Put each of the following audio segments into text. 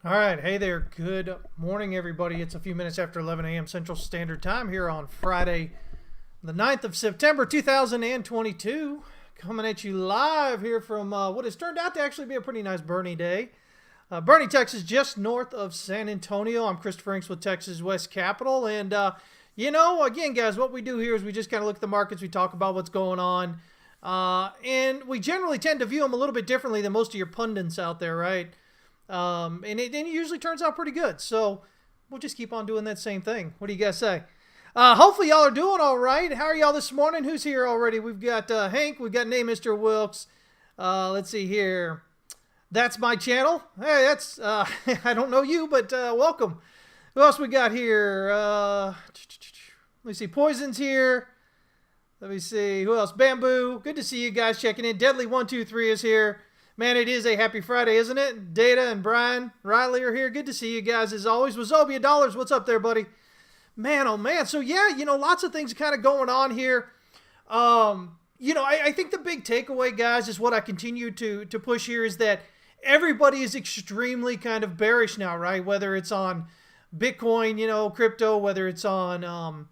All right. Hey there. Good morning, everybody. It's a few minutes after 11 a.m. Central Standard Time here on Friday, the 9th of September, 2022. Coming at you live here from what has turned out to actually be a pretty nice Bernie day. Bernie, Texas, just north of San Antonio. I'm Christopher Inks with Texas West Capital. And, again, guys, what we do here is we just kind of look at the markets. We talk about what's going on. And we generally tend to view them a little bit differently than most of your pundits out there, right? And it usually turns out pretty good. So we'll just keep on doing that same thing. What do you guys say? Hopefully y'all are doing all right. How are y'all this morning? Who's here already? We've got Hank. We've got name Mr. Wilkes. Let's see here. That's my channel. Hey, that's I don't know you, but welcome. Who else we got here? Let me see. Poison's here. Let me see. Who else? Bamboo. Good to see you guys checking in. Deadly123 is here. Man, it is a happy Friday, isn't it? Data and Brian Riley are here. Good to see you guys as always. Wazobia Dollars, what's up there, buddy? Man, oh man. So yeah, lots of things kind of going on here. I think the big takeaway, guys, is what I continue to push here is that everybody is extremely kind of bearish now, right? Whether it's on Bitcoin, crypto, whether it's on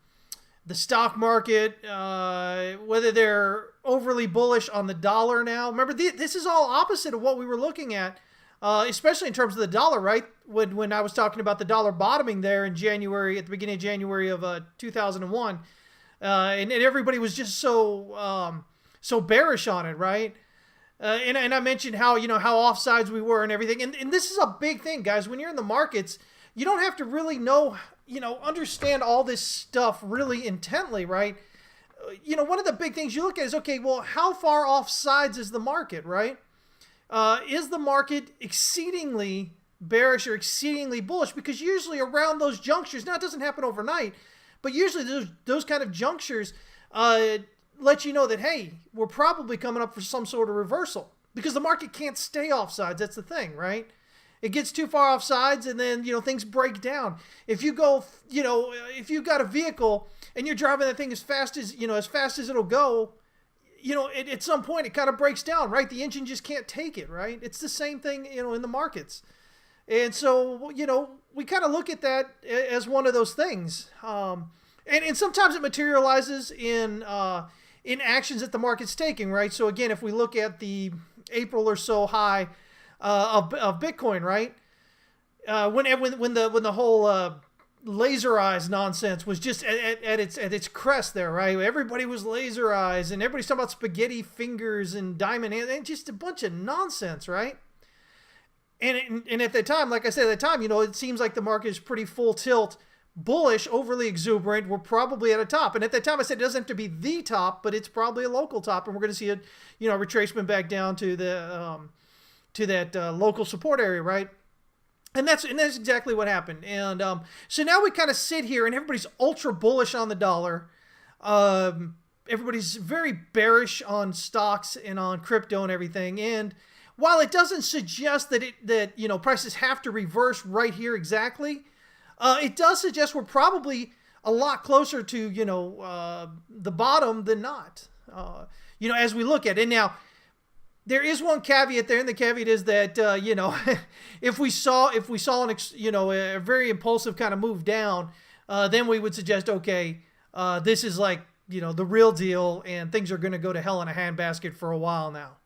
the stock market, whether they're overly bullish on the dollar now. Remember, this is all opposite of what we were looking at, especially in terms of the dollar, right? When I was talking about the dollar bottoming there in January, at the beginning of January of 2001, and everybody was just so bearish on it, right? And I mentioned how offsides we were and everything. And this is a big thing, guys. When you're in the markets, you don't have to really understand all this stuff really intently, right? One of the big things you look at is, okay, well, how far off sides is the market, right? Is the market exceedingly bearish or exceedingly bullish? Because usually around those junctures, now it doesn't happen overnight, but usually those kind of junctures let you know that, hey, we're probably coming up for some sort of reversal because the market can't stay off sides. That's the thing, right? It gets too far off sides and then, things break down. If you go, if you've got a vehicle and you're driving that thing as fast as it'll go, at some point it kind of breaks down, right? The engine just can't take it, right? It's the same thing, in the markets. And so, we kind of look at that as one of those things. And sometimes it materializes in actions that the market's taking, right? So again, if we look at the April or so high, of Bitcoin, right? When the whole laser eyes nonsense was just at its crest there, right? Everybody was laser eyes, and everybody's talking about spaghetti fingers and diamond hands, and just a bunch of nonsense, right? And at that time, like I said, at that time, it seems like the market is pretty full tilt, bullish, overly exuberant. We're probably at a top, and at that time, I said it doesn't have to be the top, but it's probably a local top, and we're going to see a retracement back down to the to that local support area, right? And that's exactly what happened. And so now we kind of sit here, and everybody's ultra bullish on the dollar. Everybody's very bearish on stocks and on crypto and everything. And while it doesn't suggest that prices have to reverse right here exactly, it does suggest we're probably a lot closer to the bottom than not. As we look at it now. There is one caveat there, and the caveat is that if we saw a very impulsive kind of move down, then we would suggest, okay, this is like the real deal, and things are going to go to hell in a handbasket for a while now.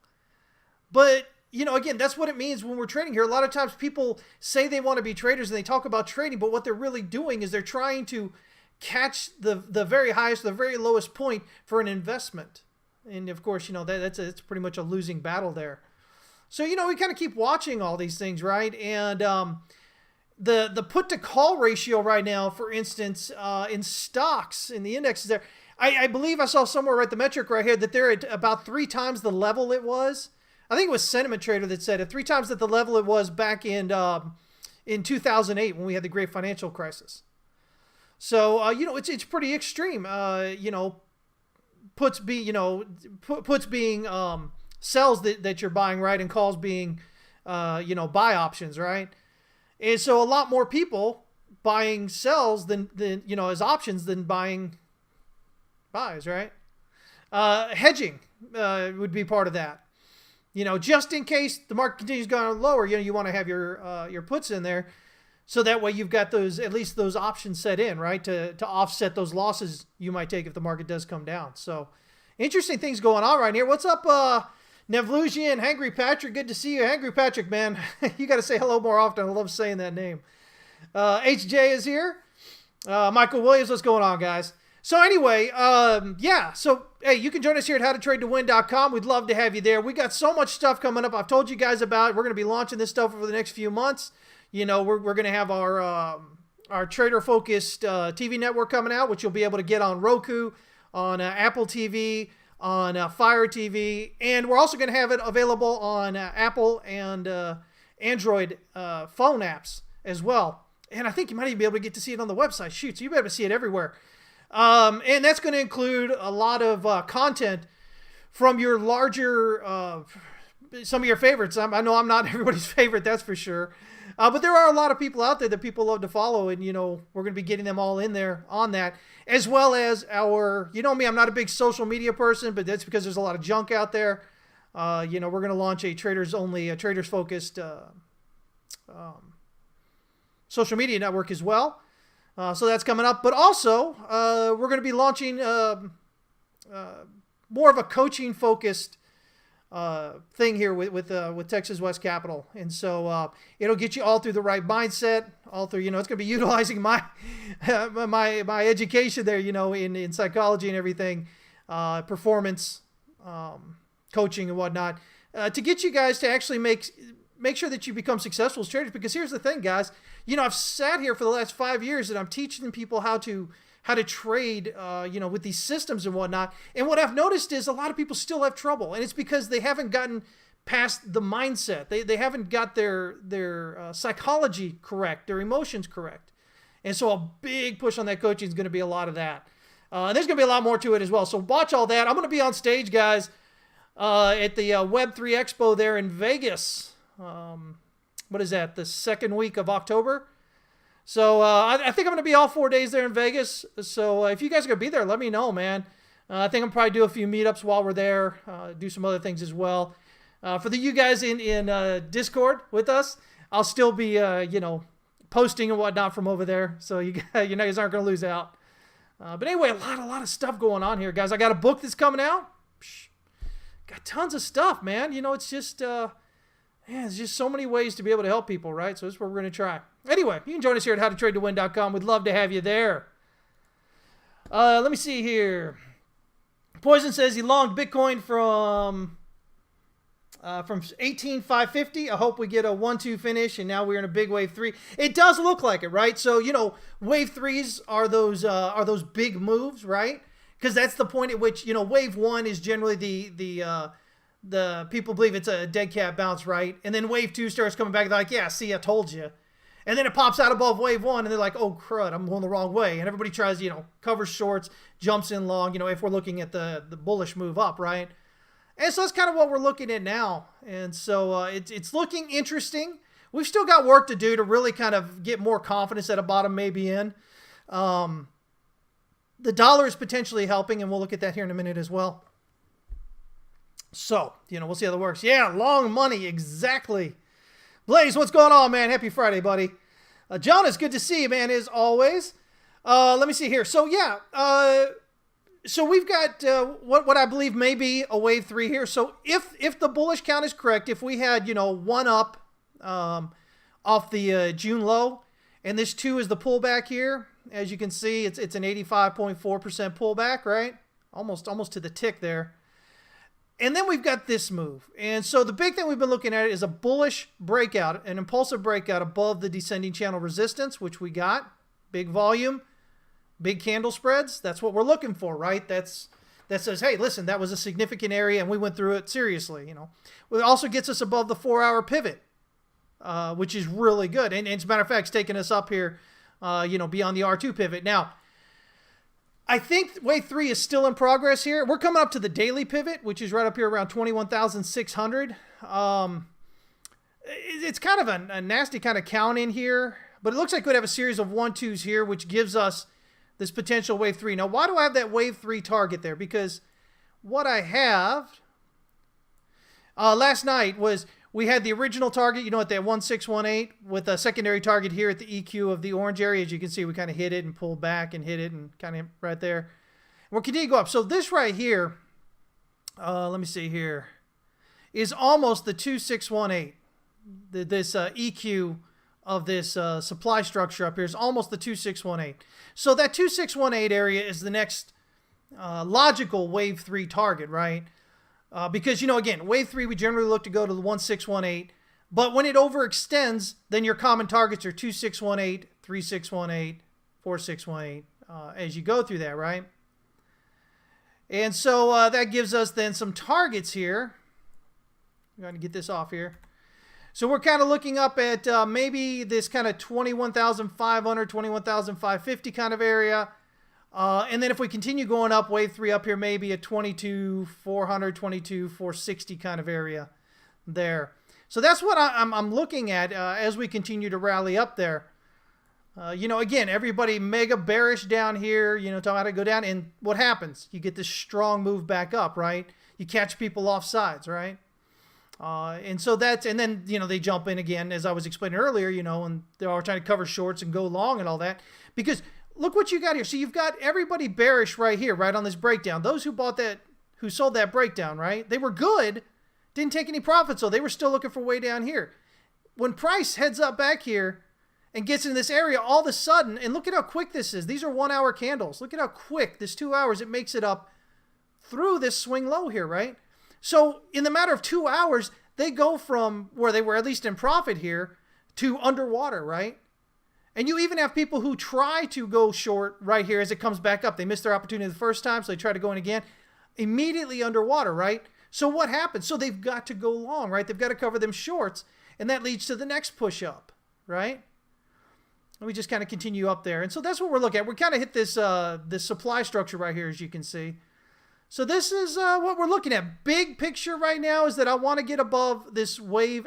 But again, that's what it means when we're trading here. A lot of times people say they want to be traders and they talk about trading, but what they're really doing is they're trying to catch the very highest, the very lowest point for an investment. And of course, it's pretty much a losing battle there. So, we kind of keep watching all these things, right? And the put to call ratio right now, for instance, in stocks, in the indexes there, I believe I saw somewhere, right, the metric right here, that they're at about 3 times the level it was. I think it was Sentiment Trader that said it, 3 times at the level it was back in 2008 when we had the great financial crisis. So, it's pretty extreme, puts being sells that you're buying, right, and calls being buy options, right? And so a lot more people buying sells than as options than buying buys, right? Hedging would be part of that. just in case the market continues going lower, you want to have your puts in there. So that way you've got at least those options set in, right? To offset those losses you might take if the market does come down. So interesting things going on right here. What's up, Nevlusian, Hangry Patrick? Good to see you. Hangry Patrick, man. You got to say hello more often. I love saying that name. HJ is here. Michael Williams, what's going on, guys? So anyway, So, hey, you can join us here at howtotradetowin.com. We'd love to have you there. We got so much stuff coming up. I've told you guys about it. We're going to be launching this stuff over the next few months. We're going to have our trader-focused TV network coming out, which you'll be able to get on Roku, on Apple TV, on Fire TV, and we're also going to have it available on Apple and Android phone apps as well. And I think you might even be able to get to see it on the website. Shoot, so you better see it everywhere. And that's going to include a lot of content from your larger, some of your favorites. I know I'm not everybody's favorite, that's for sure. But there are a lot of people out there that people love to follow, and, we're going to be getting them all in there on that, as well as our, me, I'm not a big social media person, but that's because there's a lot of junk out there. We're going to launch a traders-focused social media network as well. So that's coming up. But also, we're going to be launching more of a coaching-focused thing here with Texas West Capital, and so it'll get you all through the right mindset, all through it's going to be utilizing my my education there, in psychology and everything, performance coaching and whatnot, to get you guys to actually make sure that you become successful as traders. Because here's the thing, guys, I've sat here for the last 5 years and I'm teaching people how to trade, with these systems and whatnot. And what I've noticed is a lot of people still have trouble, and it's because they haven't gotten past the mindset. They haven't got their psychology correct, their emotions correct. And so a big push on that coaching is going to be a lot of that. And there's going to be a lot more to it as well. So watch all that. I'm going to be on stage, guys, at the Web3 Expo there in Vegas. What is that? The second week of October. So I think I'm going to be all 4 days there in Vegas. So if you guys are going to be there, let me know, man. I think I'm probably do a few meetups while we're there, do some other things as well. For you guys in Discord with us, I'll still be, posting and whatnot from over there. So you guys aren't going to lose out. But anyway, a lot of stuff going on here, guys. I got a book that's coming out. Got tons of stuff, man. It's just... there's just so many ways to be able to help people, right? So this is what we're going to try. Anyway, you can join us here at howtotradetowin.com. We'd love to have you there. Let me see here. Poison says he longed Bitcoin from 18,550. I hope we get a 1-2 finish, and now we're in a big wave 3. It does look like it, right? So, wave 3s are those big moves, right? Because that's the point at which, wave 1 is generally the people believe it's a dead cat bounce, right? And then wave 2 starts coming back. They're like, yeah, see, I told you. And then it pops out above wave 1, and they're like, oh, crud, I'm going the wrong way. And everybody tries, covers shorts, jumps in long, if we're looking at the bullish move up, right? And so that's kind of what we're looking at now. And so it's looking interesting. We've still got work to do to really kind of get more confidence that a bottom may be in. The dollar is potentially helping, and we'll look at that here in a minute as well. So, we'll see how that works. Yeah, long money, exactly. Blaze, what's going on, man? Happy Friday, buddy. Jonas, good to see you, man, as always. Let me see here. So, yeah, so we've got what I believe may be a wave 3 here. So if the bullish count is correct, if we had, one up off the June low, and this 2 is the pullback here, as you can see, it's an 85.4% pullback, right? Almost to the tick there. And then we've got this move. And so the big thing we've been looking at is a bullish breakout, an impulsive breakout above the descending channel resistance, which we got. Big volume, big candle spreads. That's what we're looking for, right? That says, hey, listen, that was a significant area, and we went through it seriously. It also gets us above the 4-hour pivot, which is really good. And as a matter of fact, it's taking us up here, beyond the R2 pivot. Now, I think wave 3 is still in progress here. We're coming up to the daily pivot, which is right up here around 21,600. It's kind of a nasty kind of count in here, but it looks like we'd have a series of 1-2s here, which gives us this potential wave 3. Now, why do I have that wave 3 target there? Because what I have, Last night we had the original target, at that 1618 with a secondary target here at the EQ of the orange area. As you can see, we kind of hit it and pulled back and hit it and kind of right there. We're continuing to go up. So this right here, let me see here, is almost the 2618. This EQ of this supply structure up here is almost the 2618. So that 2618 area is the next logical wave 3 target, right? Because, again, wave 3, we generally look to go to the 1618. But when it overextends, then your common targets are 2618, 3618, 4618 as you go through that, right? And so that gives us then some targets here. I'm going to get this off here. So we're kind of looking up at maybe this kind of 21,500, 21,550 kind of area. And then if we continue going up, wave 3 up here, maybe a 22,400, 22,460 kind of area there. So that's what I'm looking at as we continue to rally up there. Again, everybody mega bearish down here, talking about it go down. And what happens? You get this strong move back up, right? You catch people off sides, right? And so and then, they jump in again, as I was explaining earlier, and they're all trying to cover shorts and go long and all that. Because look what you got here. So you've got everybody bearish right here, right on this breakdown. Those who sold that breakdown, right? They were good, didn't take any profits, so they were still looking for way down here. When price heads up back here and gets in this area, all of a sudden, and look at how quick this is. These are 1 hour candles. Look at how quick, this 2 hours, it makes it up through this swing low here, right? So in the matter of 2 hours, they go from where they were at least in profit here to underwater, right? And you even have people who try to go short right here as it comes back up. They missed their opportunity the first time, so they try to go in again. Immediately underwater, right? So what happens? So they've got to go long, right? They've got to cover them shorts, and that leads to the next push up, right? And we just kind of continue up there. And so that's what we're looking at. We kind of hit this supply structure right here, as you can see. So this is what we're looking at. Big picture right now is that I want to get above this wave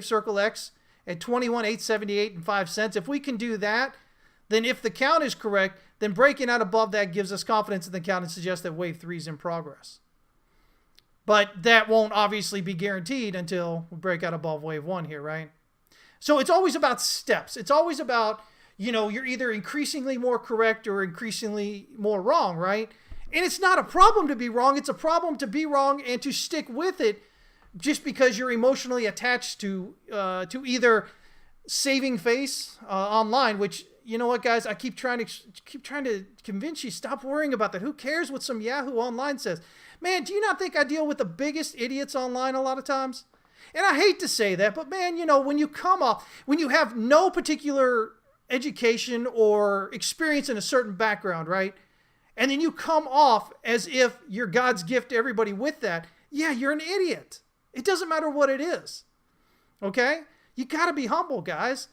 circle X at 21,878.05 cents. If we can do that, then if the count is correct, then breaking out above that gives us confidence in the count and suggests that wave 3 is in progress. But that won't obviously be guaranteed until we break out above wave 1 here, right? So it's always about steps. It's always about, you're either increasingly more correct or increasingly more wrong, right? And it's not a problem to be wrong. It's a problem to be wrong and to stick with it just because you're emotionally attached to either saving face online, which, you know what, guys, I keep trying to convince you, stop worrying about that. Who cares what some Yahoo online says? Man, do you not think I deal with the biggest idiots online a lot of times? And I hate to say that, but man, when you have no particular education or experience in a certain background, right? And then you come off as if you're God's gift to everybody with that. Yeah, you're an idiot. It doesn't matter what it is. Okay? You got to be humble, guys.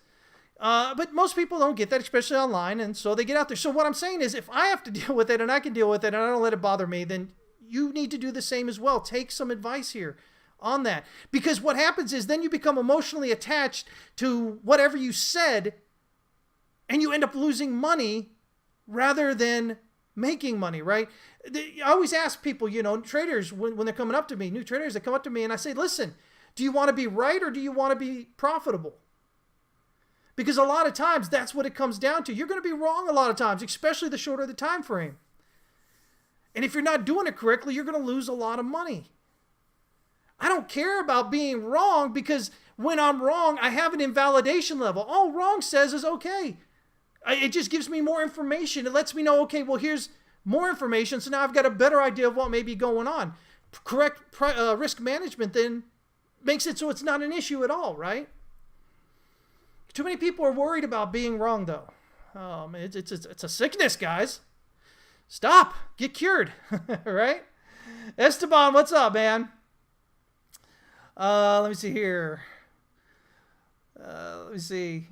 But most people don't get that, especially online, and so they get out there. So what I'm saying is if I have to deal with it and I can deal with it and I don't let it bother me, then you need to do the same as well. Take some advice here on that. Because what happens is then you become emotionally attached to whatever you said and you end up losing money rather than making money, right? I always ask people, traders, when they're coming up to me, new traders that come up to me, and I say, listen, do you want to be right or do you want to be profitable? Because a lot of times that's what it comes down to. You're going to be wrong a lot of times, especially the shorter the time frame. And if you're not doing it correctly, you're going to lose a lot of money. I don't care about being wrong because when I'm wrong, I have an invalidation level. All wrong says is okay. It just gives me more information. It lets me know, okay, well, here's more information. So now I've got a better idea of what may be going on. Correct risk management then makes it so it's not an issue at all, right? Too many people are worried about being wrong, though. It's a sickness, guys. Stop. Get cured, right? Esteban, what's up, man? Let me see here. Let me see.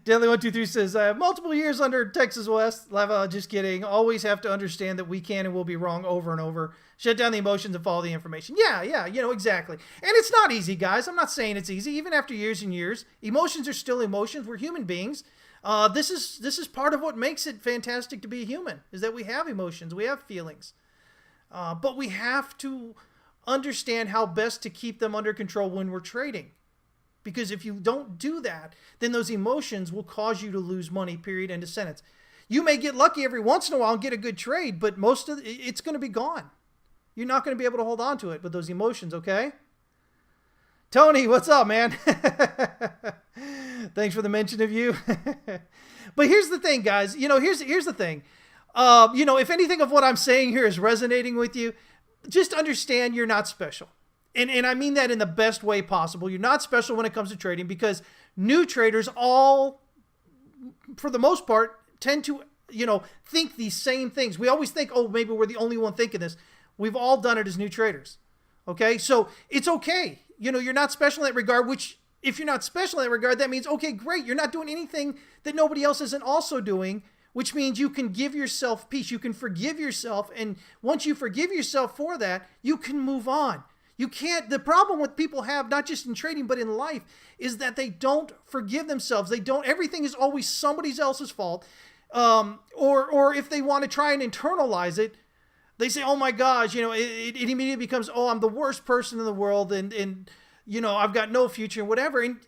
Daily123 says, I have multiple years under Texas West. Lava, just kidding. Always have to understand that we can and will be wrong over and over. Shut down the emotions and follow the information. Yeah, exactly. And it's not easy, guys. I'm not saying it's easy. Even after years and years, emotions are still emotions. We're human beings. This is part of what makes it fantastic to be a human, is that we have emotions, we have feelings. But we have to understand how best to keep them under control when we're trading. Because if you don't do that, then those emotions will cause you to lose money, period, end of sentence. You may get lucky every once in a while and get a good trade, but most of it's going to be gone. You're not going to be able to hold on to it, but those emotions, okay? Tony, what's up, man? Thanks for the mention of you. But here's the thing, guys. Here's the thing. If anything of what I'm saying here is resonating with you, just understand you're not special. And I mean that in the best way possible. You're not special when it comes to trading because new traders all, for the most part, tend to, think these same things. We always think, oh, maybe we're the only one thinking this. We've all done it as new traders. Okay? So it's okay. You're not special in that regard, which if you're not special in that regard, that means, okay, great. You're not doing anything that nobody else isn't also doing, which means you can give yourself peace. You can forgive yourself. And once you forgive yourself for that, you can move on. You can't, the problem with people have, not just in trading, but in life, is that they don't forgive themselves. Everything is always somebody else's fault. Or if they want to try and internalize it, they say, oh my gosh, it immediately becomes, oh, I'm the worst person in the world and I've got no future and whatever. And,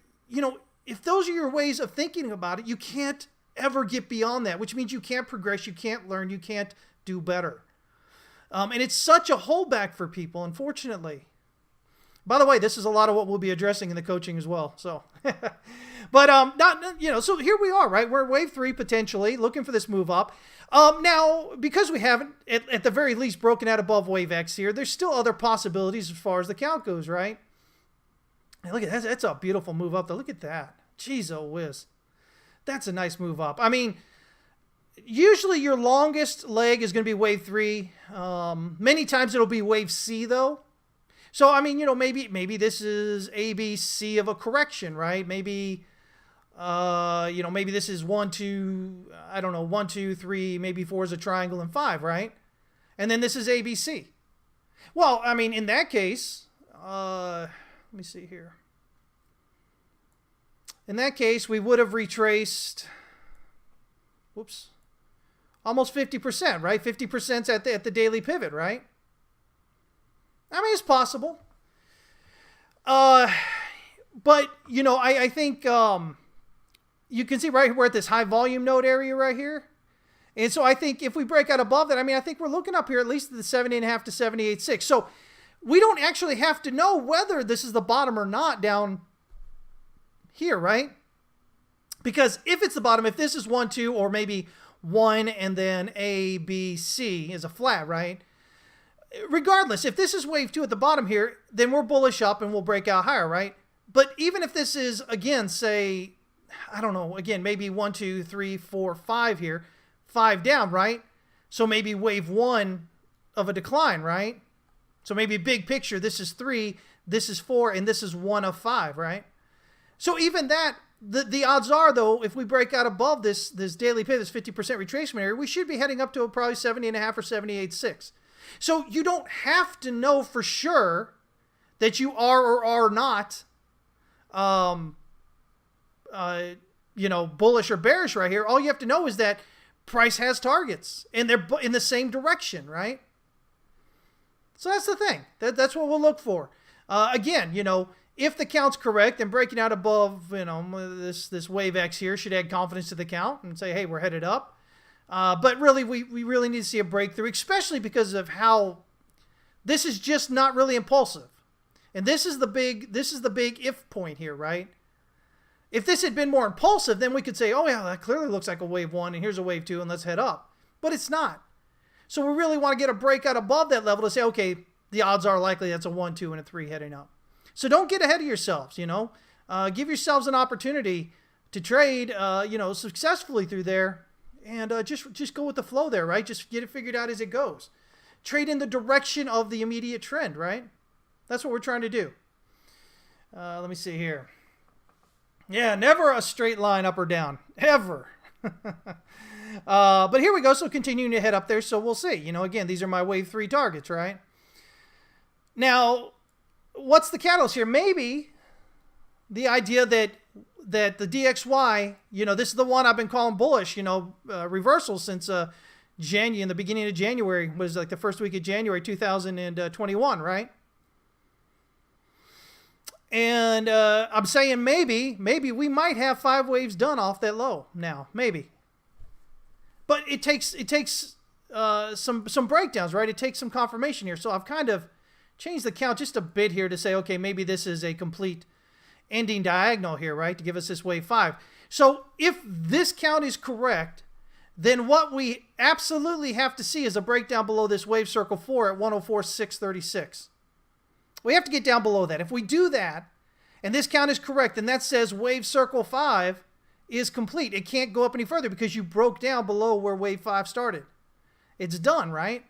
if those are your ways of thinking about it, you can't ever get beyond that, which means you can't progress, you can't learn, you can't do better. And it's such a holdback for people, unfortunately. By the way, this is a lot of what we'll be addressing in the coaching as well. So, but so here we are, right? We're at wave 3 potentially, looking for this move up. Now, because we haven't, at the very least, broken out above wave X here, there's still other possibilities as far as the count goes, right? And look at that. That's a beautiful move up, though. Look at that. Jeez, oh whiz. That's a nice move up. I mean, usually your longest leg is going to be wave 3. Many times it'll be wave C, though. So, I mean, maybe this is A, B, C of a correction, right? Maybe, maybe this is 1, 2, 1, 2, 3, maybe 4 is a triangle and 5, right? And then this is A, B, C. Well, I mean, in that case, let me see here. In that case, we would have retraced, almost 50%, right? 50% at the daily pivot, right? I mean, it's possible. But, I think you can see right we're at this high volume node area right here. And so I think if we break out above that, I think we're looking up here at least at the 70.5 to 78.6. So we don't actually have to know whether this is the bottom or not down here, right? Because if it's the bottom, if this is 1, 2, or maybe 1 and then A, B, C is a flat, right? Regardless, if this is wave 2 at the bottom here, then we're bullish up and we'll break out higher, right? But even if this is, again, say, maybe 1, 2, 3, 4, 5 here, 5 down, right? So maybe wave 1 of a decline, right? So maybe big picture, this is 3, this is 4, and this is 1 of 5, right? So even that, the odds are, though, if we break out above this daily pivot, this 50% retracement area, we should be heading up to probably 70.5 or 78.6. So you don't have to know for sure that you are or are not, bullish or bearish right here. All you have to know is that price has targets and they're in the same direction, right? So that's the thing. That's what we'll look for. Again, if the count's correct, then breaking out above, this wave X here should add confidence to the count and say, hey, we're headed up. But really, we really need to see a breakthrough, especially because of how this is just not really impulsive. And this is the big if point here, right? If this had been more impulsive, then we could say, oh yeah, that clearly looks like a wave 1 and here's a wave 2 and let's head up. But it's not. So we really want to get a breakout above that level to say, okay, the odds are likely that's a 1, 2, and a 3 heading up. So don't get ahead of yourselves, Give yourselves an opportunity to trade, successfully through there. And just go with the flow there, right? Just get it figured out as it goes. Trade in the direction of the immediate trend, right? That's what we're trying to do. Let me see here. Yeah, never a straight line up or down. Ever. But here we go. So continuing to head up there. So we'll see. Again, these are my wave 3 targets, right? Now, what's the catalyst here? Maybe the idea that the DXY, this is the one I've been calling bullish, reversal since in the beginning of January, was like the first week of January 2021, right? And I'm saying maybe we might have 5 waves done off that low now, maybe. But it takes some breakdowns, right? It takes some confirmation here. So I've kind of changed the count just a bit here to say, okay, maybe this is a complete ending diagonal here, right? To give us this wave 5. So if this count is correct, then what we absolutely have to see is a breakdown below this wave circle 4 at 104,636. We have to get down below that. If we do that, and this count is correct, then that says wave circle 5 is complete. It can't go up any further because you broke down below where wave 5 started. It's done, right?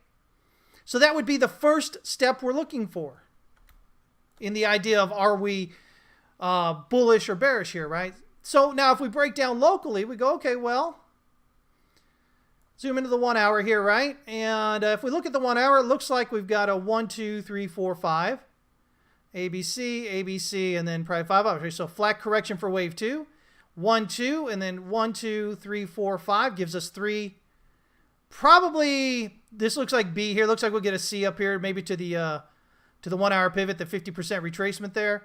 So that would be the first step we're looking for in the idea of are we bullish or bearish here, right? So now if we break down locally, we go, okay, well, zoom into the 1 hour here, right? And if we look at the 1 hour, it looks like we've got a 1, 2, 3, 4, 5. ABC, ABC, and then probably 5 hours. So flat correction for wave 2. 1, 2, and then 1, 2, 3, 4, 5 gives us 3. Probably, this looks like B here. Looks like we'll get a C up here, maybe to the 1 hour pivot, the 50% retracement there.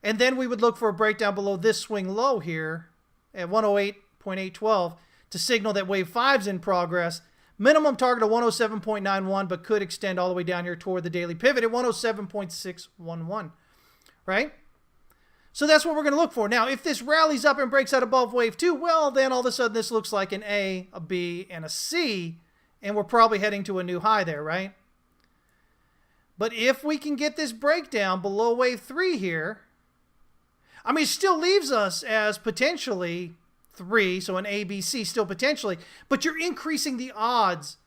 And then we would look for a breakdown below this swing low here at 108.812 to signal that wave 5's in progress. Minimum target of 107.91, but could extend all the way down here toward the daily pivot at 107.611, right? So that's what we're going to look for. Now, if this rallies up and breaks out above wave 2, well, then all of a sudden this looks like an A, a B, and a C, and we're probably heading to a new high there, right? But if we can get this breakdown below wave 3 here, I mean, it still leaves us as potentially 3, so an A, B, C still potentially, but you're increasing the odds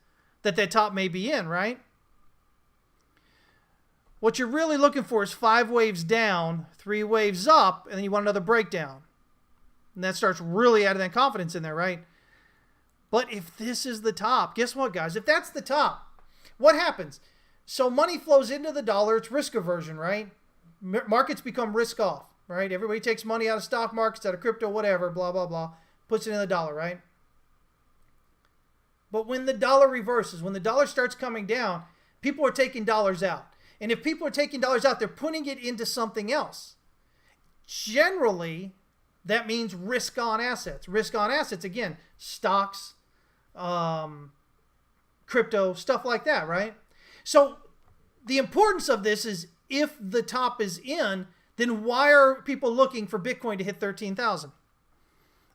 that that top may be in, right? What you're really looking for is 5 waves down, 3 waves up, and then you want another breakdown. And that starts really adding that confidence in there, right? But if this is the top, guess what, guys? If that's the top, what happens? So money flows into the dollar. It's risk aversion, right? Markets become risk off, right? Everybody takes money out of stock markets, out of crypto, whatever, blah, blah, blah, puts it in the dollar, right? But when the dollar reverses, when the dollar starts coming down, people are taking dollars out. And if people are taking dollars out, they're putting it into something else. Generally, that means risk-on assets. Risk-on assets, again, stocks, crypto, stuff like that, right? So the importance of this is if the top is in, then why are people looking for Bitcoin to hit 13,000?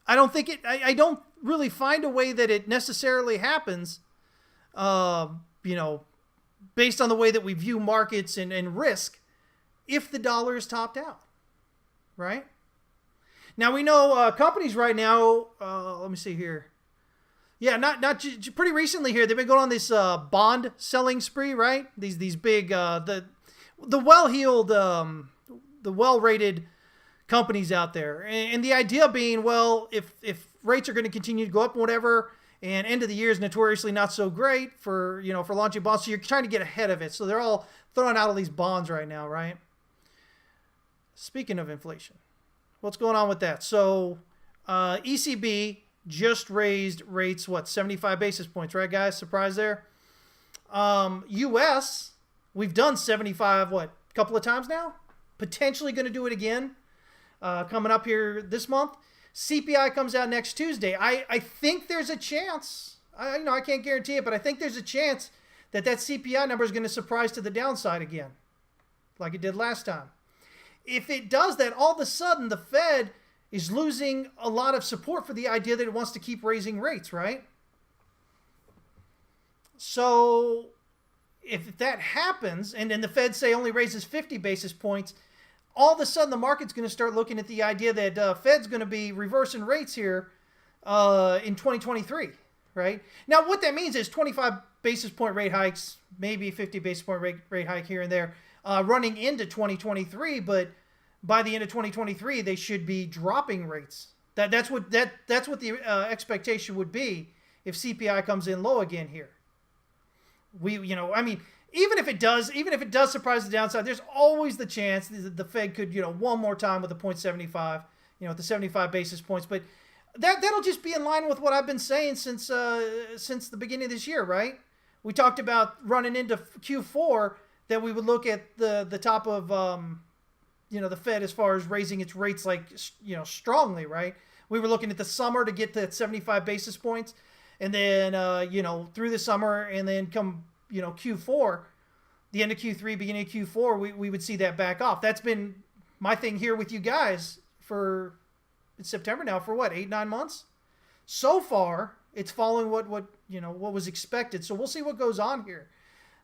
I don't really find a way that it necessarily happens, based on the way that we view markets and risk, if the dollar is topped out, right? Now we know companies right now. Let me see here. Yeah, pretty recently here they've been going on this bond selling spree, right? These big the well-heeled, the well-rated companies out there, and the idea being, well, if rates are going to continue to go up and whatever. And end of the year is notoriously not so great for launching bonds. So you're trying to get ahead of it. So they're all throwing out all these bonds right now, right? Speaking of inflation, what's going on with that? So ECB just raised rates, 75 basis points, right, guys? Surprise there. US, we've done 75, a couple of times now? Potentially going to do it again coming up here this month. CPI comes out next Tuesday. I think there's a chance. I can't guarantee it, but I think there's a chance that CPI number is going to surprise to the downside again, like it did last time. If it does that, all of a sudden the Fed is losing a lot of support for the idea that it wants to keep raising rates, right? So if that happens, and then the Fed, say, only raises 50 basis points, all of a sudden the market's going to start looking at the idea that Fed's going to be reversing rates here in 2023, right? Now, what that means is 25 basis point rate hikes, maybe 50 basis point rate hike here and there, running into 2023. But by the end of 2023, they should be dropping rates. That's what the expectation would be if CPI comes in low again here. Even if it does surprise the downside, there's always the chance that the Fed could, one more time with a 0.75, at the 75 basis points. But that'll just be in line with what I've been saying since the beginning of this year, right? We talked about running into Q4 that we would look at the top of the Fed as far as raising its rates like, strongly, right? We were looking at the summer to get to 75 basis points, and then, through the summer, and then come, Q4, the end of Q3, beginning of Q4, we would see that back off. That's been my thing here with you guys for September now for what, 8-9 months? So far, it's following what was expected. So we'll see what goes on here.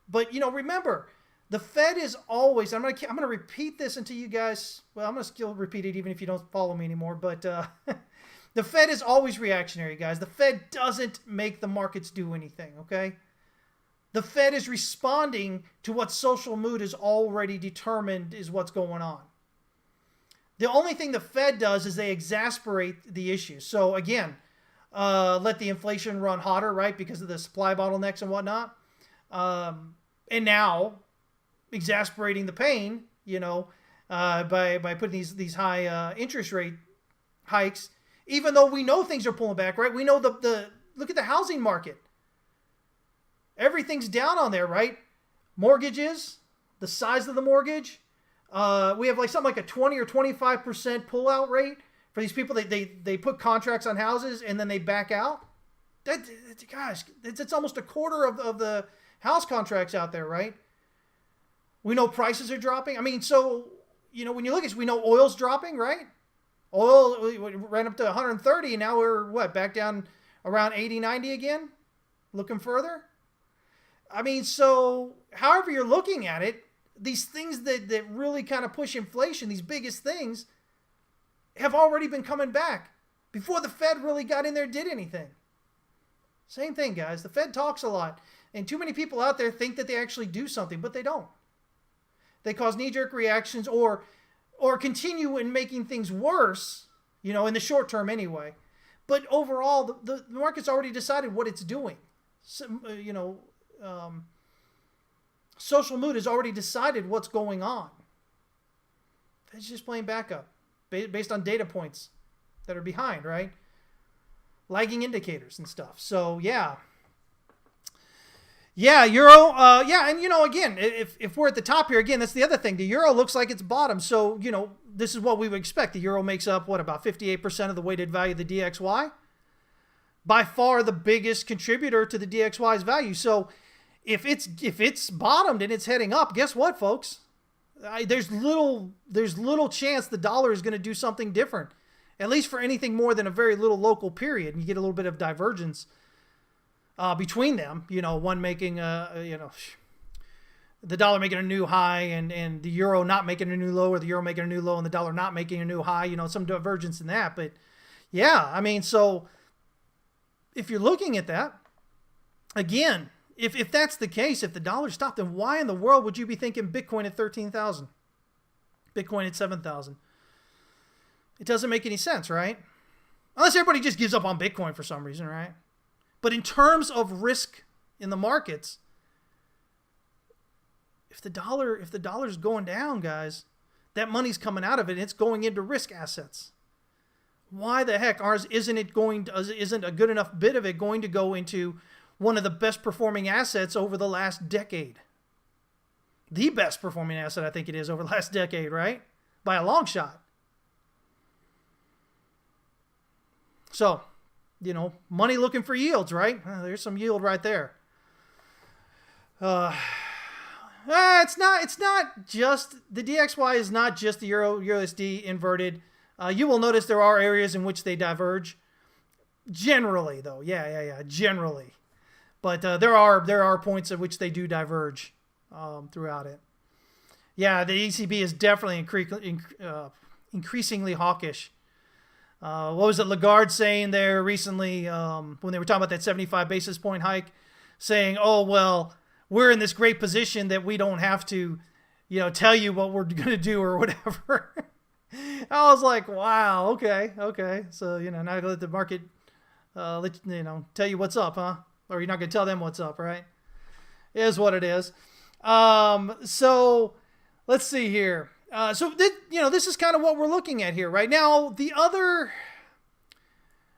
But remember, the Fed is always. I'm gonna repeat this until you guys. Well, I'm gonna still repeat it even if you don't follow me anymore. But the Fed is always reactionary, guys. The Fed doesn't make the markets do anything. Okay. The Fed is responding to what social mood is already determined is what's going on. The only thing the Fed does is they exasperate the issue. So again, let the inflation run hotter, right, because of the supply bottlenecks and whatnot. And now exasperating the pain, by putting these high interest rate hikes, even though we know things are pulling back, right? We know the look at the housing market. Everything's down on there, right? Mortgages, the size of the mortgage. We have something like a 20 or 25% pullout rate for these people. They put contracts on houses and then they back out. Gosh, it's almost a quarter of the house contracts out there, right? We know prices are dropping. I mean, so, when you look at it, we know oil's dropping, right? Oil ran up to 130 and now we're back down around 80, 90 again? Looking further? I mean, so however you're looking at it, these things that really kind of push inflation, these biggest things, have already been coming back before the Fed really got in there and did anything. Same thing, guys. The Fed talks a lot. And too many people out there think that they actually do something, but they don't. They cause knee-jerk reactions or continue in making things worse, in the short term anyway. But overall, the market's already decided what it's doing. So, social mood has already decided what's going on. It's just playing backup based on data points that are behind, right? Lagging indicators and stuff. So, yeah, euro. And again, if we're at the top here, again, that's the other thing. The euro looks like it's bottom. So, this is what we would expect. The euro makes up about 58% of the weighted value of the DXY. By far the biggest contributor to the DXY's value. So, if it's bottomed and it's heading up, guess what, folks? There's little chance the dollar is going to do something different, at least for anything more than a very little local period. And you get a little bit of divergence between them. One making the dollar making a new high and the euro not making a new low, or the euro making a new low and the dollar not making a new high. Some divergence in that. But yeah, I mean, so if you're looking at that, again, if that's the case, if the dollar stopped, then why in the world would you be thinking Bitcoin at 13,000? Bitcoin at 7,000? It doesn't make any sense, right? Unless everybody just gives up on Bitcoin for some reason, right? But in terms of risk in the markets, if the dollar's going down, guys, that money's coming out of it and it's going into risk assets. Why the heck isn't a good enough bit of it going to go into one of the best performing assets over the last decade? The best performing asset, I think it is, over the last decade, right? By a long shot. So, money looking for yields, right? There's some yield right there. It's not just, the DXY is not just the Euro USD inverted. You will notice there are areas in which they diverge. Generally, though. Yeah, generally. But there are points at which they do diverge throughout it. Yeah, the ECB is definitely increasingly hawkish. What was it Lagarde saying there recently when they were talking about that 75 basis point hike, saying, oh, well, we're in this great position that we don't have to, tell you what we're going to do or whatever. I was like, wow, okay. So, now I let the market, tell you what's up, huh? Or you're not going to tell them what's up, right? It is what it is. So let's see here. This is kind of what we're looking at here right now. The other,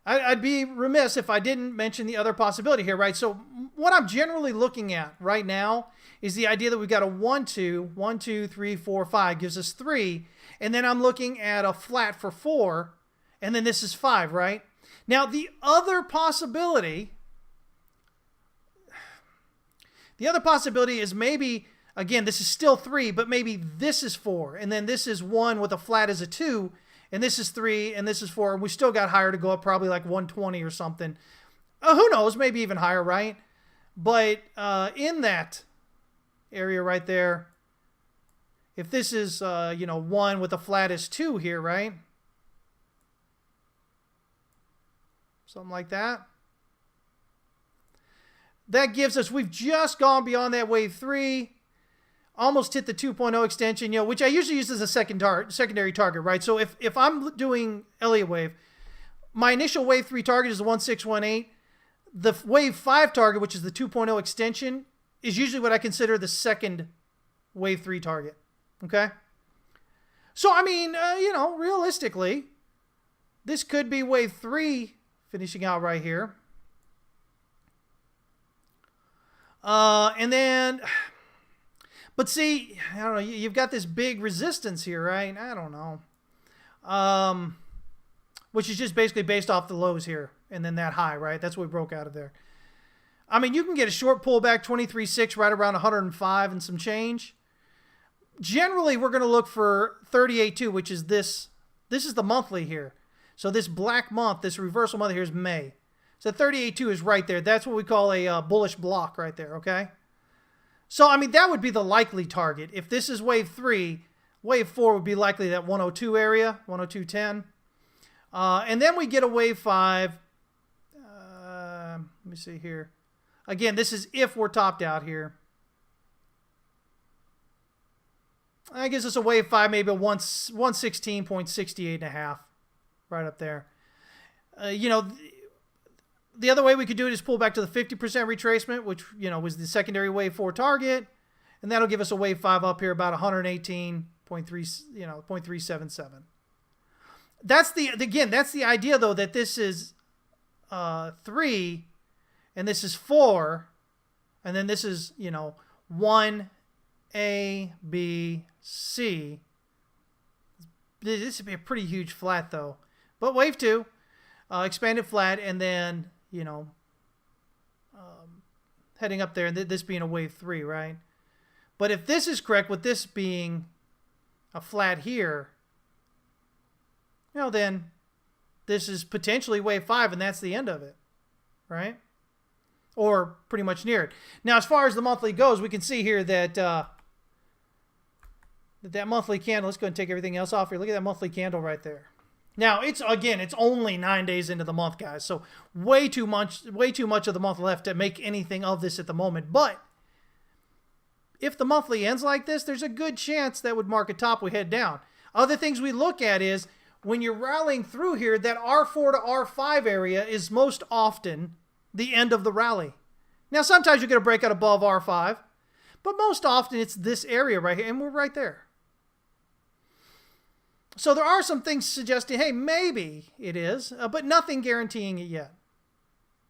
I'd be remiss if I didn't mention the other possibility here, right? So what I'm generally looking at right now is the idea that we've got a 1, 2, 1, 2, 3, 4, 5 gives us 3. And then I'm looking at a flat for 4. And then this is 5, right? Now, the other possibility is maybe, again, this is still 3, but maybe this is 4. And then this is 1 with a flat as a 2. And this is 3, and this is 4. And we still got higher to go up, probably like 120 or something. Who knows? Maybe even higher, right? But in that area right there, if this is, 1 with a flat as 2 here, right? Something like that. That gives us, we've just gone beyond that wave 3, almost hit the 2.0 extension, which I usually use as a secondary target, right? So if I'm doing Elliott wave, my initial wave 3 target is the 1618. The wave 5 target, which is the 2.0 extension, is usually what I consider the second wave 3 target. Okay? So, I mean, realistically, this could be wave 3 finishing out right here. And then, but see, I don't know, you've got this big resistance here, right? I don't know. Which is just basically based off the lows here. And then that high, right? That's what we broke out of there. I mean, you can get a short pullback, 23.6, right around 105 and some change. Generally, we're going to look for 38.2, which is this. This is the monthly here. So this black month, this reversal month here is May. So 38.2 is right there. That's what we call a bullish block right there, okay? So, I mean, that would be the likely target. If this is wave 3, wave 4 would be likely that 102 area, 102.10. And then we get a wave 5. Let me see here. Again, this is if we're topped out here. That gives us a wave 5, maybe a 116.68.5. Right up there. The other way we could do it is pull back to the 50% retracement, which, was the secondary wave 4 target. And that'll give us a wave 5 up here about 118.3, 0.377. That's the idea, though, that this is 3 and this is 4, and then this is, 1, A, B, C. This would be a pretty huge flat, though. But wave 2, expanded flat, and then, heading up there, and this being a wave 3, right? But if this is correct, with this being a flat here, then this is potentially wave 5, and that's the end of it, right? Or pretty much near it. Now, as far as the monthly goes, we can see here that that monthly candle, let's go and take everything else off here. Look at that monthly candle right there. Now, it's only 9 days into the month, guys. So way too much of the month left to make anything of this at the moment. But if the monthly ends like this, there's a good chance that would mark a top, we head down. Other things we look at is when you're rallying through here, that R4 to R5 area is most often the end of the rally. Now, sometimes you're going to break out above R5, but most often it's this area right here, and we're right there. So there are some things suggesting, hey, maybe it is, but nothing guaranteeing it yet.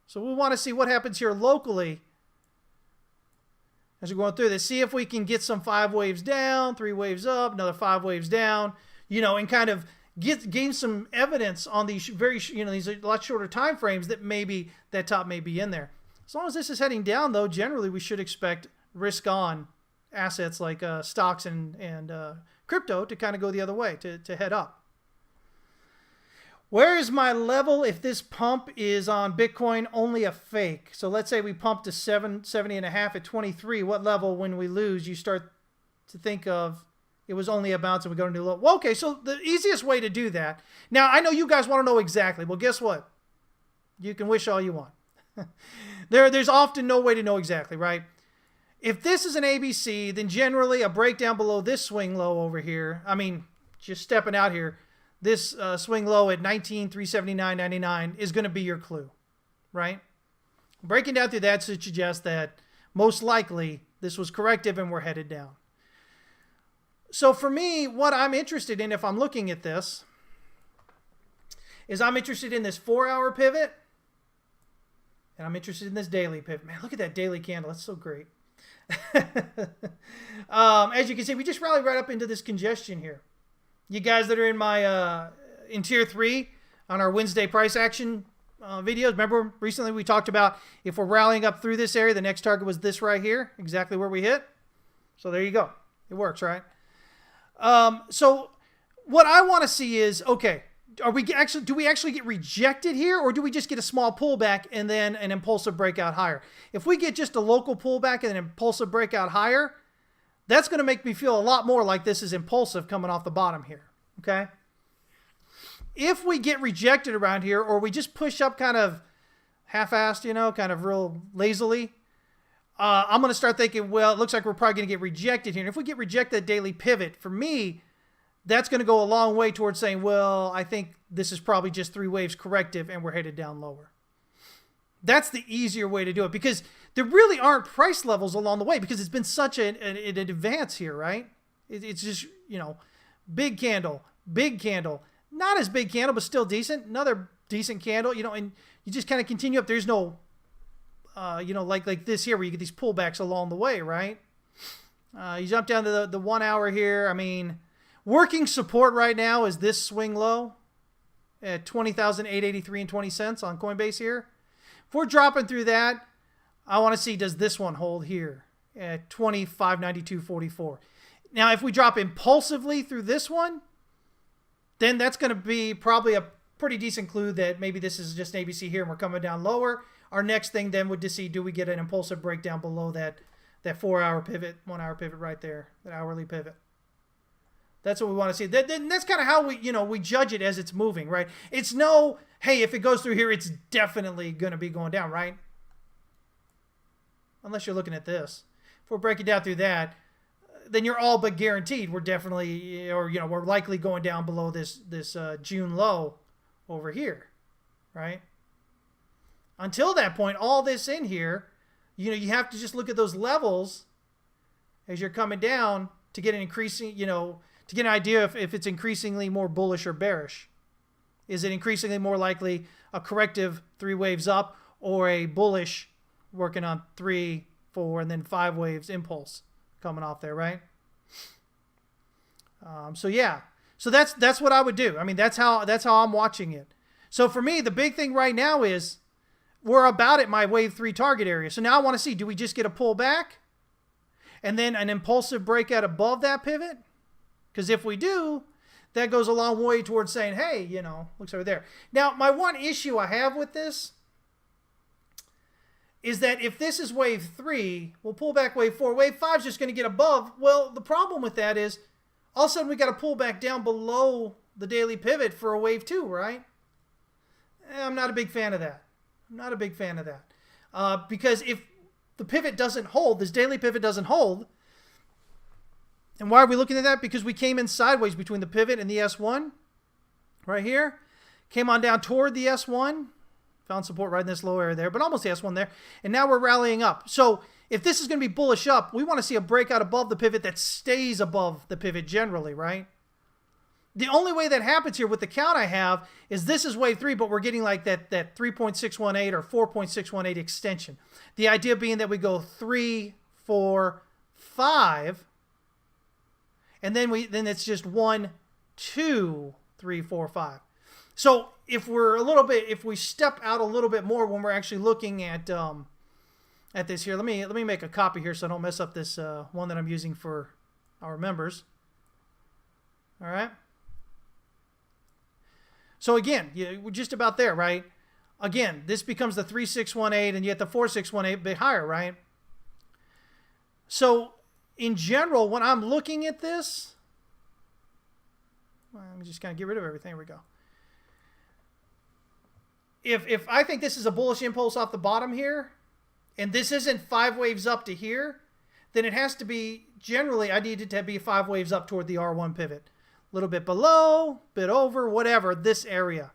So we want to see what happens here locally as we're going through this. See if we can get some 5 waves down, 3 waves up, another 5 waves down, and kind of gain some evidence on these these a lot shorter time frames that maybe that top may be in there. As long as this is heading down, though, generally we should expect risk-on assets like stocks and crypto to kind of go the other way, to head up. Where is my level if this pump is on Bitcoin only a fake? So let's say we pump to 70.5 at 23. What level, when we lose, you start to think of it was only a bounce and we go to new low? Well, okay, so the easiest way to do that. Now, I know you guys want to know exactly. Well, guess what? You can wish all you want. There's often no way to know exactly, right? If this is an ABC, then generally a breakdown below this swing low over here, I mean, just stepping out here, this swing low at 19,379.99 is going to be your clue, right? Breaking down through that suggests that most likely this was corrective and we're headed down. So for me, what I'm interested in if I'm looking at this is I'm interested in this 4-hour pivot And I'm interested in this daily pivot. Man, look at that daily candle. That's so great. As you can see, we just rallied right up into this congestion here. You guys that are in my in tier 3 on our Wednesday price action videos, remember recently we talked about if we're rallying up through this area, the next target was this right here, exactly where we hit. So there you go. It works, right? So what I want to see is, okay, do we actually get rejected here, or do we just get a small pullback and then an impulsive breakout higher? If we get just a local pullback and an impulsive breakout higher, that's going to make me feel a lot more like this is impulsive coming off the bottom here, okay? If we get rejected around here, or we just push up kind of half-assed, you know, kind of real lazily, I'm going to start thinking, well, it looks like we're probably going to get rejected here. And if we get rejected daily pivot, for me, that's going to go a long way towards saying, well, I think this is probably just 3 waves corrective and we're headed down lower. That's the easier way to do it, because there really aren't price levels along the way, because it's been such an advance here, right? It's just, you know, big candle, not as big candle, but still decent. Another decent candle, you know, and you just kind of continue up. There's no, you know, like this here where you get these pullbacks along the way, right? You jump down to the 1 hour here. I mean, working support right now is this swing low at 20,883.20 cents on Coinbase here. If we're dropping through that, I want to see, does this one hold here at 25.92.44. Now, if we drop impulsively through this one, then that's going to be probably a pretty decent clue that maybe this is just an ABC here and we're coming down lower. Our next thing then would to see, do we get an impulsive breakdown below that 4 hour pivot, 1 hour pivot right there, that hourly pivot. That's what we want to see. That's kind of how we judge it as it's moving, right? It's no, hey, if it goes through here, it's definitely going to be going down, right? Unless you're looking at this. If we're breaking down through that, then you're all but guaranteed we're definitely, or we're likely going down below this June low over here, right? Until that point, all this in here, you have to just look at those levels as you're coming down to get an increasing, to get an idea if it's increasingly more bullish or bearish. Is it increasingly more likely a corrective 3 waves up, or a bullish working on 3, 4, and then 5 waves impulse coming off there, right? So yeah, so that's what I would do. I mean, that's how I'm watching it. So for me, the big thing right now is we're about at my wave 3 target area. So now I want to see, do we just get a pullback and then an impulsive breakout above that pivot? Because if we do, that goes a long way towards saying, hey, looks over there. Now, my one issue I have with this is that if this is wave 3, we'll pull back wave 4. Wave 5 is just going to get above. Well, the problem with that is all of a sudden we got to pull back down below the daily pivot for a wave 2, right? I'm not a big fan of that. Because if the pivot doesn't hold, this daily pivot doesn't hold, and why are we looking at that? Because we came in sideways between the pivot and the S1 right here. Came on down toward the S1. Found support right in this low area there, but almost the S1 there. And now we're rallying up. So if this is going to be bullish up, we want to see a breakout above the pivot that stays above the pivot generally, right? The only way that happens here with the count I have is this is wave 3, but we're getting like that 3.618 or 4.618 extension. The idea being that we go 3, 4, 5, and then it's just 1, 2, 3, 4, 5. So if we step out a little bit more when we're actually looking at this here, let me make a copy here so I don't mess up this one that I'm using for our members. All right. So again, we're just about there, right? Again, this becomes the 3618, and yet the 4618 a bit higher, right? So in general, when I'm looking at this, let me just kind of get rid of everything. Here we go. If I think this is a bullish impulse off the bottom here, and this isn't 5 waves up to here, then it has to be, generally, I need it to be 5 waves up toward the R1 pivot. A little bit below, bit over, whatever, this area.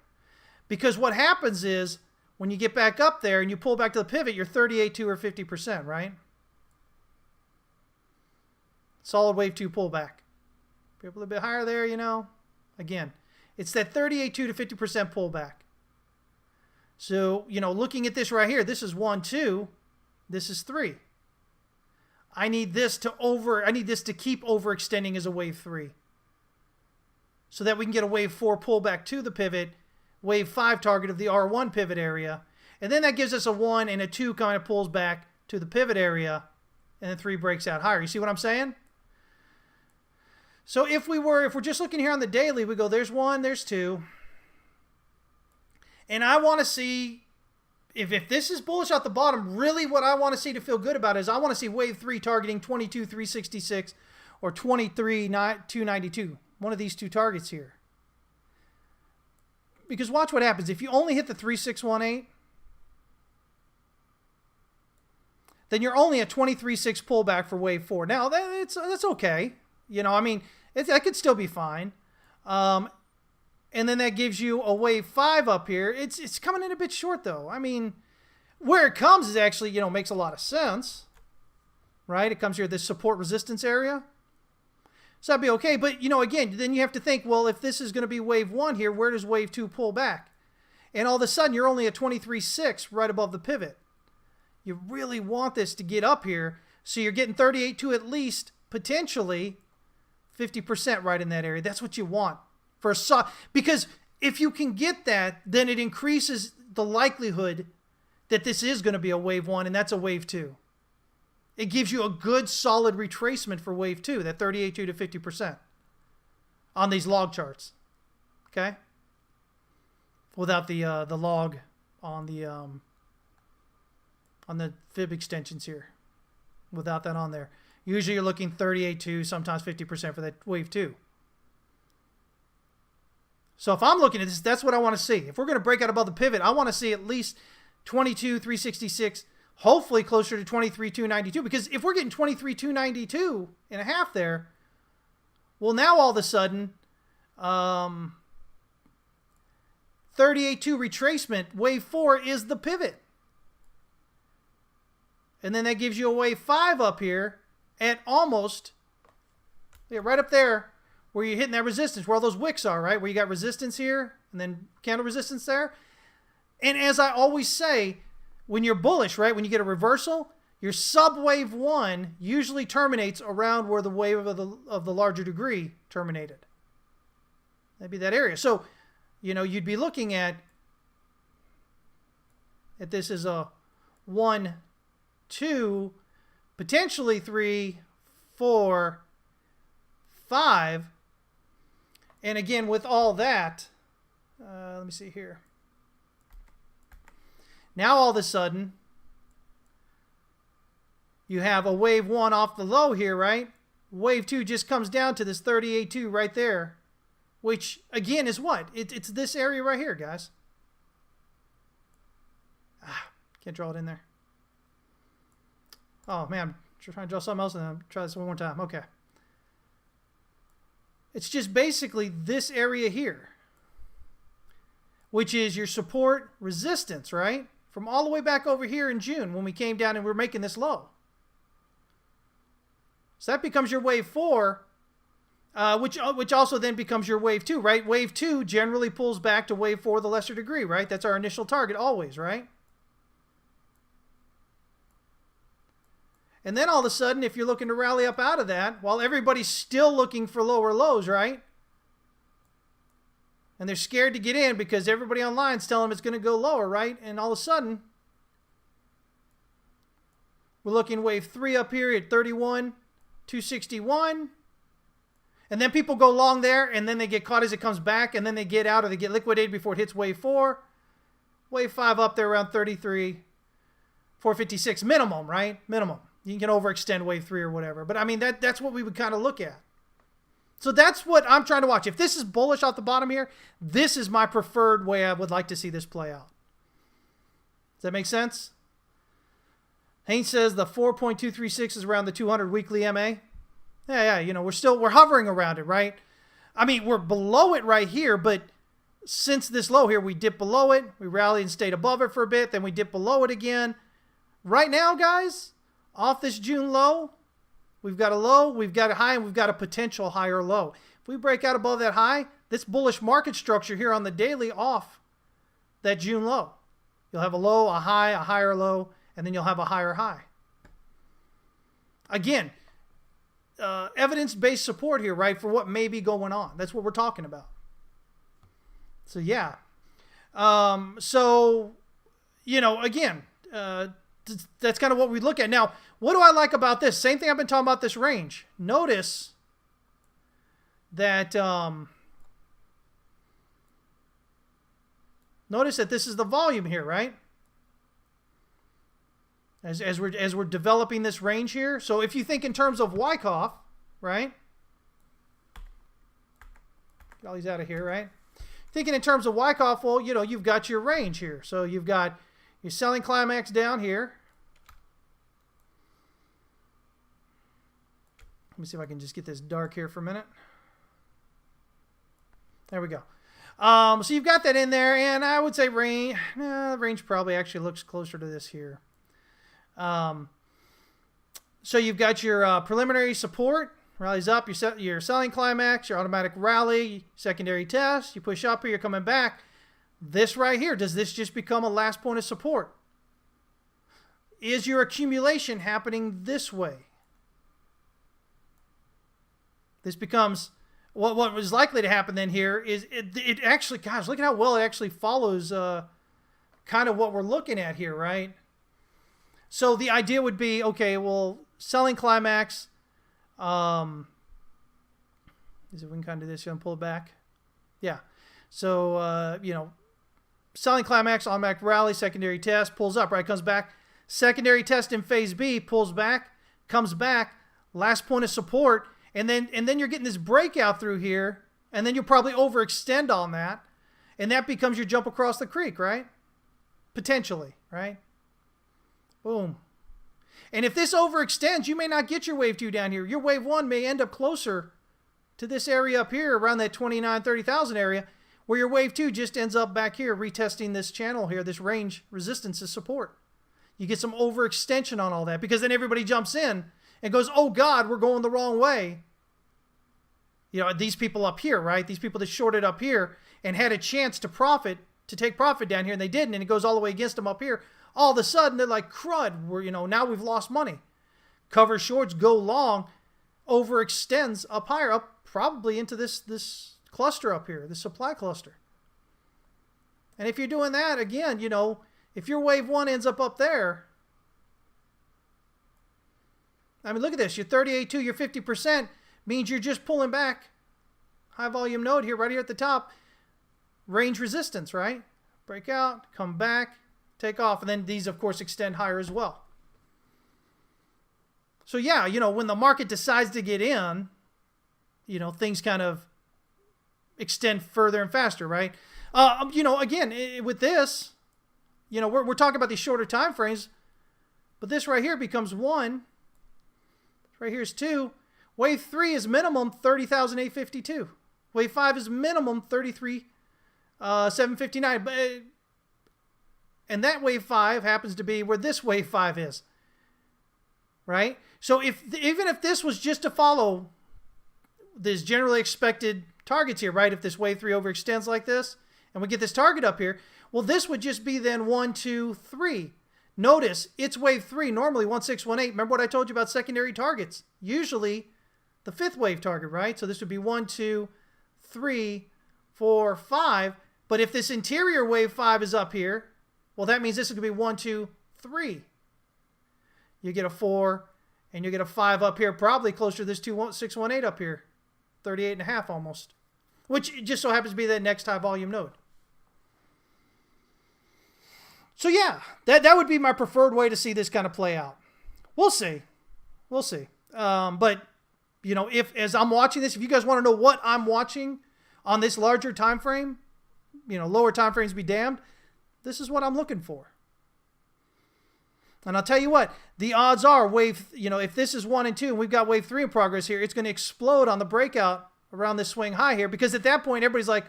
Because what happens is, when you get back up there and you pull back to the pivot, you're 38.2 or 50%, right? Solid wave 2 pullback. Be a little bit higher there, Again, it's that 38.2 to 50% pullback. So, looking at this right here, this is 1, 2, this is 3. I need this to keep overextending as a wave 3. So that we can get a wave 4 pullback to the pivot, wave 5 target of the R1 pivot area. And then that gives us a 1 and a 2 kind of pulls back to the pivot area, and then 3 breaks out higher. You see what I'm saying? So if we're just looking here on the daily, we go, there's 1, there's 2. And I want to see, if this is bullish at the bottom, really what I want to see to feel good about it is I want to see wave 3 targeting 22,366 or 23,292. One of these two targets here. Because watch what happens. If you only hit the 3618, then you're only at 23.6 pullback for wave 4. Now, that's okay. That could still be fine. And then that gives you a wave 5 up here. It's coming in a bit short, though. Where it comes is actually, makes a lot of sense. Right? It comes here, this support resistance area. So that'd be okay. But, again, then you have to think, well, if this is going to be wave 1 here, where does wave 2 pull back? And all of a sudden, you're only at 23.6 right above the pivot. You really want this to get up here. So you're getting 38.2 at least, potentially 50% right in that area. That's what you want. Because if you can get that, then it increases the likelihood that this is going to be a wave 1, and that's a wave 2. It gives you a good solid retracement for wave 2, that 38.2 to 50% on these log charts. Okay? Without the log on the fib extensions here. Without that on there. Usually you're looking 38.2, sometimes 50% for that wave 2. So if I'm looking at this, that's what I want to see. If we're going to break out above the pivot, I want to see at least 22,366, hopefully closer to 23,292. Because if we're getting 23,292 and a half there, well, now all of a sudden, 38.2 retracement, wave 4 is the pivot. And then that gives you a wave 5 up here at almost, right up there, where you're hitting that resistance, where all those wicks are, right? Where you got resistance here and then candle resistance there. And as I always say, when you're bullish, right, when you get a reversal, your sub-wave 1 usually terminates around where the wave of the larger degree terminated. That'd be that area. So, you'd be looking at this as a 1, 2, potentially 3, 4, 5. And again, with all that, let me see here. Now all of a sudden, you have a wave 1 off the low here, right? Wave 2 just comes down to this 38.2 right there, which again is what? It's this area right here, guys. Can't draw it in there. Oh man, I'm trying to draw something else and then try this one more time. Okay. It's just basically this area here, which is your support resistance, right? From all the way back over here in June when we came down and we were making this low. So that becomes your wave 4, which also then becomes your wave 2, right? Wave 2 generally pulls back to wave 4, the lesser degree, right? That's our initial target always, right? And then all of a sudden, if you're looking to rally up out of that, while everybody's still looking for lower lows, right? And they're scared to get in because everybody online is telling them it's going to go lower, right? And all of a sudden, we're looking wave 3 up here at 31,261. And then people go long there, and then they get caught as it comes back, and then they get out or they get liquidated before it hits wave 4. Wave 5 up there around 33,456 minimum, right? Minimum. You can overextend wave 3 or whatever. But, that's what we would kind of look at. So that's what I'm trying to watch. If this is bullish off the bottom here, this is my preferred way I would like to see this play out. Does that make sense? Haynes says the 4.236 is around the 200 weekly MA. Yeah, we're hovering around it, right? We're below it right here, but since this low here, we dipped below it. We rallied and stayed above it for a bit. Then we dipped below it again. Right now, guys, off this June low, we've got a low, we've got a high, and we've got a potential higher low. If we break out above that high, this bullish market structure here on the daily off that June low. You'll have a low, a high, a higher low, and then you'll have a higher high. Again, evidence-based support here, right, for what may be going on. That's what we're talking about. So, yeah. So, you know, again, that's kind of what we look at. Now, what do I like about this? Same thing I've been talking about this range. Notice that this is the volume here, right? As we're developing this range here. So if you think in terms of Wyckoff, right? Get all these out of here, right? Thinking in terms of Wyckoff, well, you know, you've got your range here. So you've got your selling climax down here. Let me see if I can just get this dark here for a minute. There we go. So you've got that in there, and I would say range probably actually looks closer to this here. So you've got your preliminary support, rallies up, your selling climax, your automatic rally, secondary test, you push up here, you're coming back. This right here, does this just become a last point of support? Is your accumulation happening this way? This becomes... What was likely to happen then here is it actually, gosh, look at how well it actually follows kind of what we're looking at here, right? So the idea would be, okay, well, selling climax, is it, we can kind of do this and pull it back. Yeah. So, you know, selling climax, automatic rally, secondary test, pulls up, right? Comes back. Secondary test in phase B, pulls back, comes back, last point of support. And then you're getting this breakout through here, and then you'll probably overextend on that, and that becomes your jump across the creek, right? Potentially, right? Boom. And if this overextends, you may not get your wave 2 down here. Your wave 1 may end up closer to this area up here, around that 29, 30,000 area, where your wave 2 just ends up back here, retesting this channel here, this range resistance as support. You get some overextension on all that, because then everybody jumps in and goes, oh God, we're going the wrong way. You know, these people up here, right? These people that shorted up here and had a chance to profit, to take profit down here, and they didn't, and it goes all the way against them up here. All of a sudden, they're like, crud, we're, you know, now we've lost money. Cover shorts, go long, overextends up higher, up probably into this cluster up here, this supply cluster. And if you're doing that, again, you know, if your wave 1 ends up there, I mean, look at this. Your 38.2, your 50% means you're just pulling back. High volume node here, right here at the top. Range resistance, right? Break out, come back, take off. And then these, of course, extend higher as well. So, yeah, you know, when the market decides to get in, you know, things kind of extend further and faster, right? You know, again, with this, you know, we're talking about these shorter time frames, but this right here becomes 1. Right here is 2. Wave 3 is minimum 30,852. Wave 5 is minimum 33,759. And that wave 5 happens to be where this wave 5 is. Right? So even if this was just to follow this generally expected targets here, right? If this wave 3 overextends like this, and we get this target up here, well, this would just be then 1, 2, 3. Notice, it's wave 3, normally 1618. Remember what I told you about secondary targets? Usually the 5th wave target, right? So this would be 1, 2, 3, 4, 5. But if this interior wave 5 is up here, well, that means this is going to be 1, 2, 3. You get a 4, and you get a 5 up here, probably closer to this 618 up here. 38.5 almost. Which just so happens to be that next high volume node. So yeah, that would be my preferred way to see this kind of play out. We'll see. We'll see. But, you know, as I'm watching this, if you guys want to know what I'm watching on this larger time frame, you know, lower time frames be damned, this is what I'm looking for. And I'll tell you what, the odds are you know, if this is 1 and 2 and we've got wave 3 in progress here, it's going to explode on the breakout around this swing high here, because at that point, everybody's like,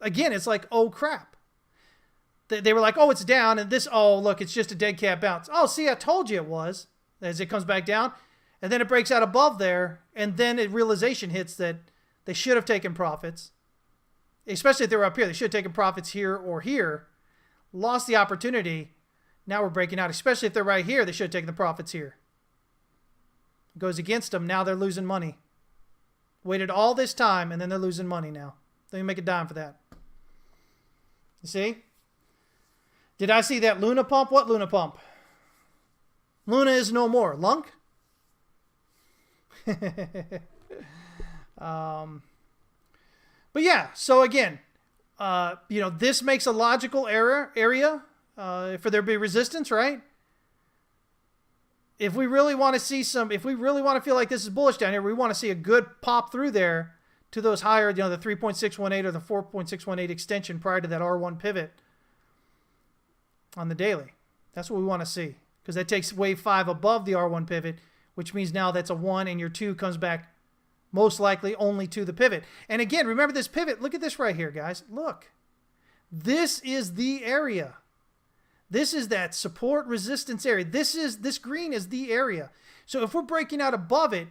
again, it's like, oh crap. They were like, oh, it's down, and this, oh, look, it's just a dead cat bounce. Oh, see, I told you it was, as it comes back down. And then it breaks out above there, and then a realization hits that they should have taken profits, especially if they were up here. They should have taken profits here or here. lost the opportunity. Now we're breaking out, especially if they're right here. They should have taken the profits here. It goes against them. Now they're losing money. Waited all this time, and then they're losing money now. They can make a dime for that. You see? Did I see that Luna pump? What Luna pump? Luna is no more. Lunk? But yeah, so again, this makes a logical area for there to be resistance, right? If we really want to see if we really want to feel like this is bullish down here, we want to see a good pop through there to those higher, the 3.618 or the 4.618 extension prior to that R1 pivot on the daily. That's what we want to see, because that takes wave 5 above the R1 pivot, which means now that's a 1 and your 2 comes back most likely only to the pivot. And again, remember this pivot. Look at this right here, guys. Look. This is the area. This is that support resistance area. This green is the area. So if we're breaking out above it,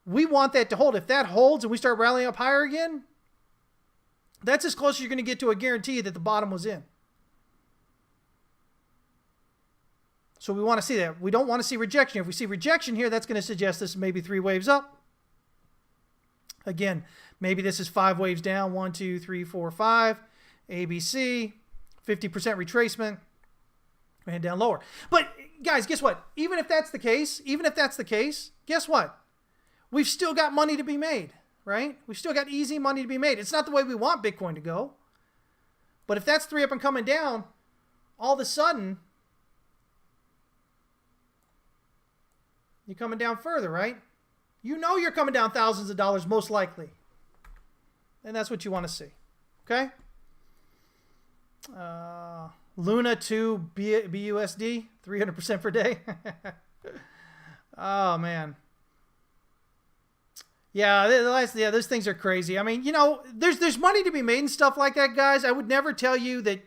we want that to hold. If that holds and we start rallying up higher again, that's as close as you're going to get to a guarantee that the bottom was in. So we want to see that. We don't want to see rejection. If we see rejection here, that's going to suggest this may be 3 waves up. Again, maybe this is 5 waves down. 1, 2, 3, 4, 5. ABC. 50% retracement. And down lower. But guys, guess what? Even if that's the case, guess what? We've still got money to be made, right? We've still got easy money to be made. It's not the way we want Bitcoin to go. But if that's 3 up and coming down, all of a sudden, you're coming down further, right? You know you're coming down thousands of dollars, most likely. And that's what you want to see. Okay? Luna 2 BUSD, 300% per day. Oh, man. Yeah, those things are crazy. I mean, there's money to be made and stuff like that, guys. I would never tell you that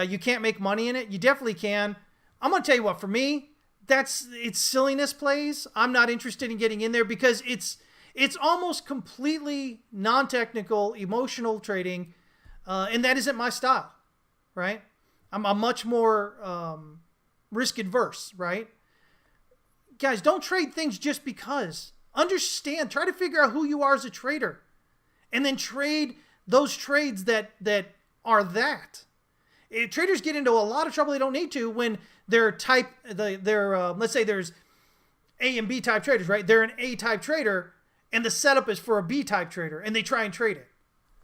you can't make money in it. You definitely can. I'm going to tell you what, for me, it's silliness plays. I'm not interested in getting in there because it's almost completely non-technical, emotional trading, and that isn't my style, right? I'm much more risk adverse, right? Guys, don't trade things just because. Understand, try to figure out who you are as a trader, and then trade those trades that are that. Traders get into a lot of trouble they don't need to when let's say there's A and B type traders, right? They're an A type trader and the setup is for a B type trader and they try and trade it.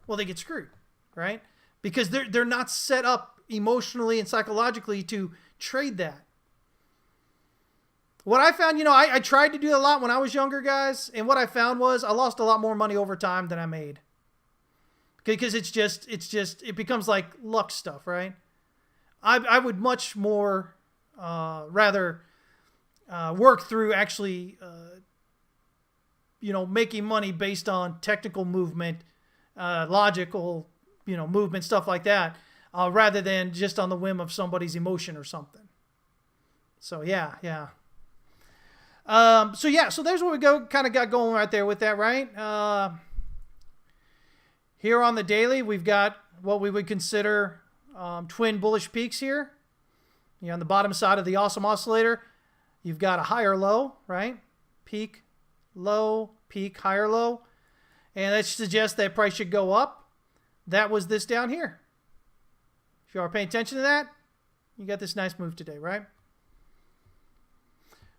Well, they get screwed, right? Because they're not set up emotionally and psychologically to trade that. What I found, I tried to do a lot when I was younger, guys, and what I found was I lost a lot more money over time than I made. Because it becomes like luck stuff, right? I would much more rather work through actually, making money based on technical movement, logical, movement, stuff like that, rather than just on the whim of somebody's emotion or something. So yeah. So there's what we kind of got going right there with that, right? Here on the daily, we've got what we would consider twin bullish peaks here. On the bottom side of the awesome oscillator, you've got a higher low, right? Peak, low, peak, higher low. And that suggests that price should go up. That was this down here. If you are paying attention to that, you got this nice move today, right?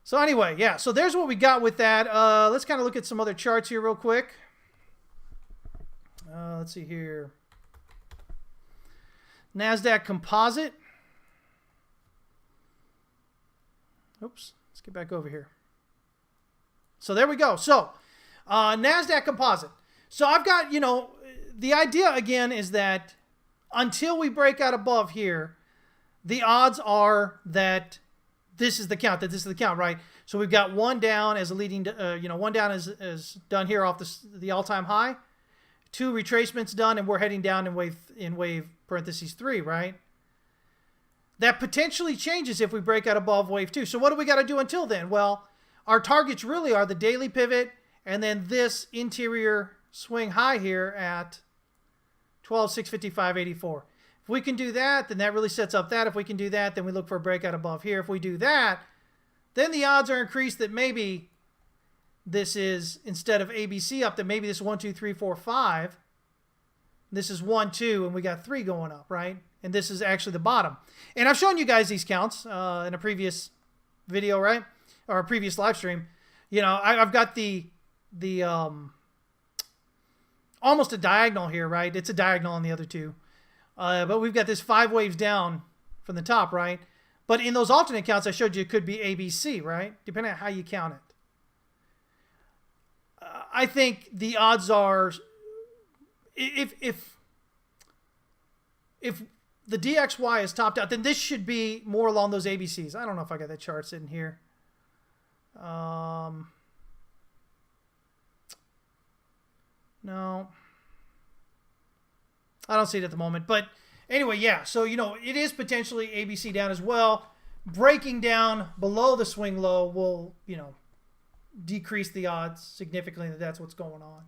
So anyway, yeah, so there's what we got with that. Let's kind of look at some other charts here real quick. Let's see here. NASDAQ composite. Oops, let's get back over here. So there we go. So NASDAQ composite. So I've got, the idea again is that until we break out above here, the odds are that this is the count, right? So we've got one down as a leading, one down is done here off the all-time high. 2 retracements done, and we're heading down in wave parentheses 3, right? That potentially changes if we break out above wave 2. So what do we got to do until then? Well, our targets really are the daily pivot and then this interior swing high here at 12,655.84. If we can do that, then that really sets up that. If we can do that, then we look for a breakout above here. If we do that, then the odds are increased that maybe this is, instead of ABC up, that maybe this is 1, 2, 3, 4, 5. This is 1, 2, and we got 3 going up, right? And this is actually the bottom. And I've shown you guys these counts in a previous video, right? Or a previous live stream. You know, I've got the almost a diagonal here, right? It's a diagonal on the other two. But we've got this 5 waves down from the top, right? But in those alternate counts I showed you, it could be ABC, right? Depending on how you count it. I think the odds are, if the DXY is topped out, then this should be more along those ABCs. I don't know if I got that chart sitting here. No. I don't see it at the moment. But anyway, yeah. So, you know, it is potentially ABC down as well. Breaking down below the swing low will, you know, decrease the odds significantly that that's what's going on.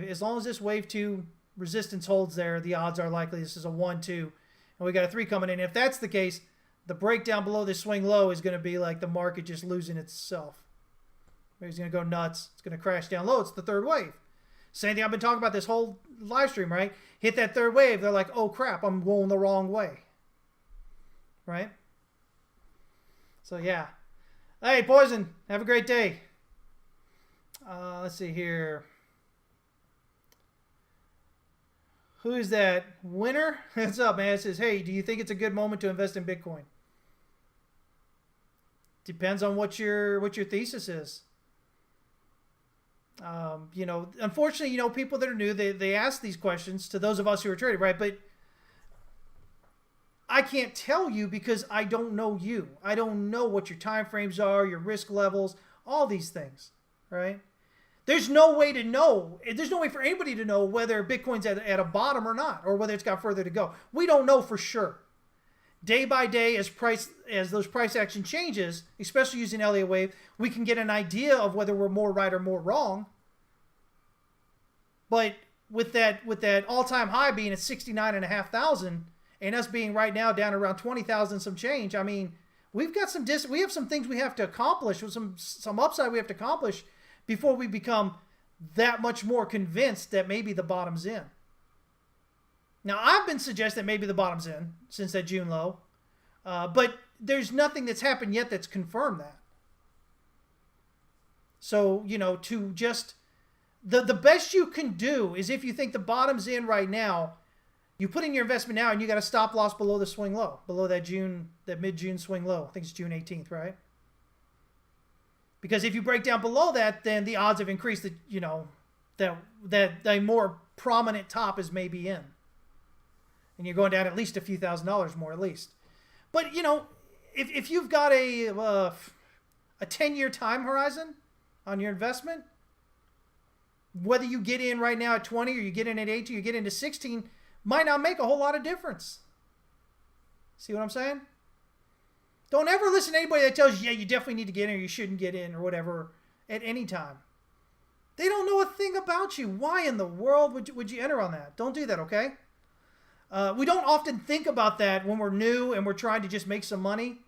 As long as this wave 2 resistance holds there, the odds are likely this is a 1, 2. And we got a 3 coming in. If that's the case, the breakdown below this swing low is going to be like the market just losing itself. It's going to go nuts. It's going to crash down low. It's the third wave. Same thing I've been talking about this whole live stream, right? Hit that third wave. They're like, oh, crap, I'm going the wrong way. Right? So, yeah. Hey, Poison, have a great day. Let's see here. Who is that? Winner? What's up, man? It says, hey, do you think it's a good moment to invest in Bitcoin? Depends on what your thesis is. You know, unfortunately, you know, people that are new, they ask these questions to those of us who are trading, right? But I can't tell you because I don't know you. I don't know what your time frames are, your risk levels, all these things, right? There's no way to know. There's no way for anybody to know whether Bitcoin's at a bottom or not, or whether it's got further to go. We don't know for sure. Day by day, as those price action changes, especially using Elliott wave, we can get an idea of whether we're more right or more wrong. But with that all-time high being at 69,500 and us being right now down around 20,000 some change, I mean, we've got we have some things we have to accomplish, with some upside we have to accomplish before we become that much more convinced that maybe the bottom's in. Now, I've been suggesting that maybe the bottom's in since that June low, but there's nothing that's happened yet that's confirmed that. So, you know, to just, the best you can do is, if you think the bottom's in right now, you put in your investment now and you got a stop loss below the swing low, below that mid-June swing low. I think it's June 18th, right? Because if you break down below that, then the odds have increased that, you know, that a more prominent top is maybe in. And you're going down at least a few $1,000s more, at least. But, you know, if you've got a 10-year time horizon on your investment, whether you get in right now at 20 or you get in at 18 or you get into 16, might not make a whole lot of difference. See what I'm saying? Don't ever listen to anybody that tells you, yeah, you definitely need to get in or you shouldn't get in or whatever at any time. They don't know a thing about you. Why in the world would you enter on that? Don't do that, okay? We don't often think about that when we're new and we're trying to just make some money.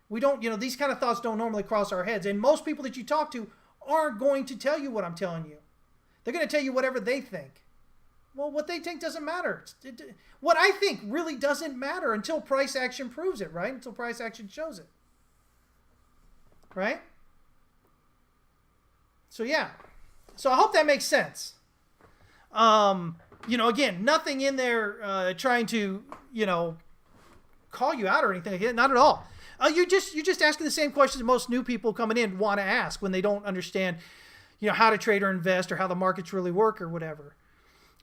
We don't, you know, these kind of thoughts don't normally cross our heads. And most people that you talk to aren't going to tell you what I'm telling you. They're going to tell you whatever they think. Well, what they think doesn't matter. What I think really doesn't matter until price action proves it, right? Until price action shows it. Right? So, yeah. So, I hope that makes sense. You know, again, nothing in there trying to, you know, call you out or anything. Not at all. You're just asking the same questions that most new people coming in want to ask when they don't understand, you know, how to trade or invest or how the markets really work or whatever.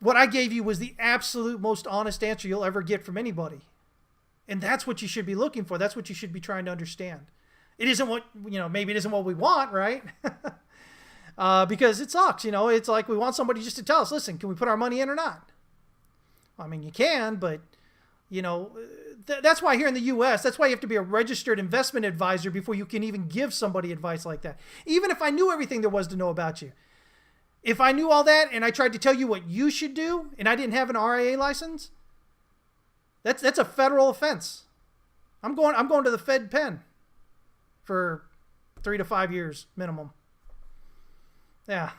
What I gave you was the absolute most honest answer you'll ever get from anybody. And that's what you should be looking for. That's what you should be trying to understand. It isn't what, you know, maybe it isn't what we want, right? Because it sucks, you know. It's like we want somebody just to tell us, listen, can we put our money in or not? I mean, you can, but, you know, that's why here in the U.S., that's why you have to be a registered investment advisor before you can even give somebody advice like that. Even if I knew everything there was to know about you. If I knew all that and I tried to tell you what you should do and I didn't have an RIA license, That's a federal offense. I'm going to the Fed pen for 3 to 5 years minimum. Yeah.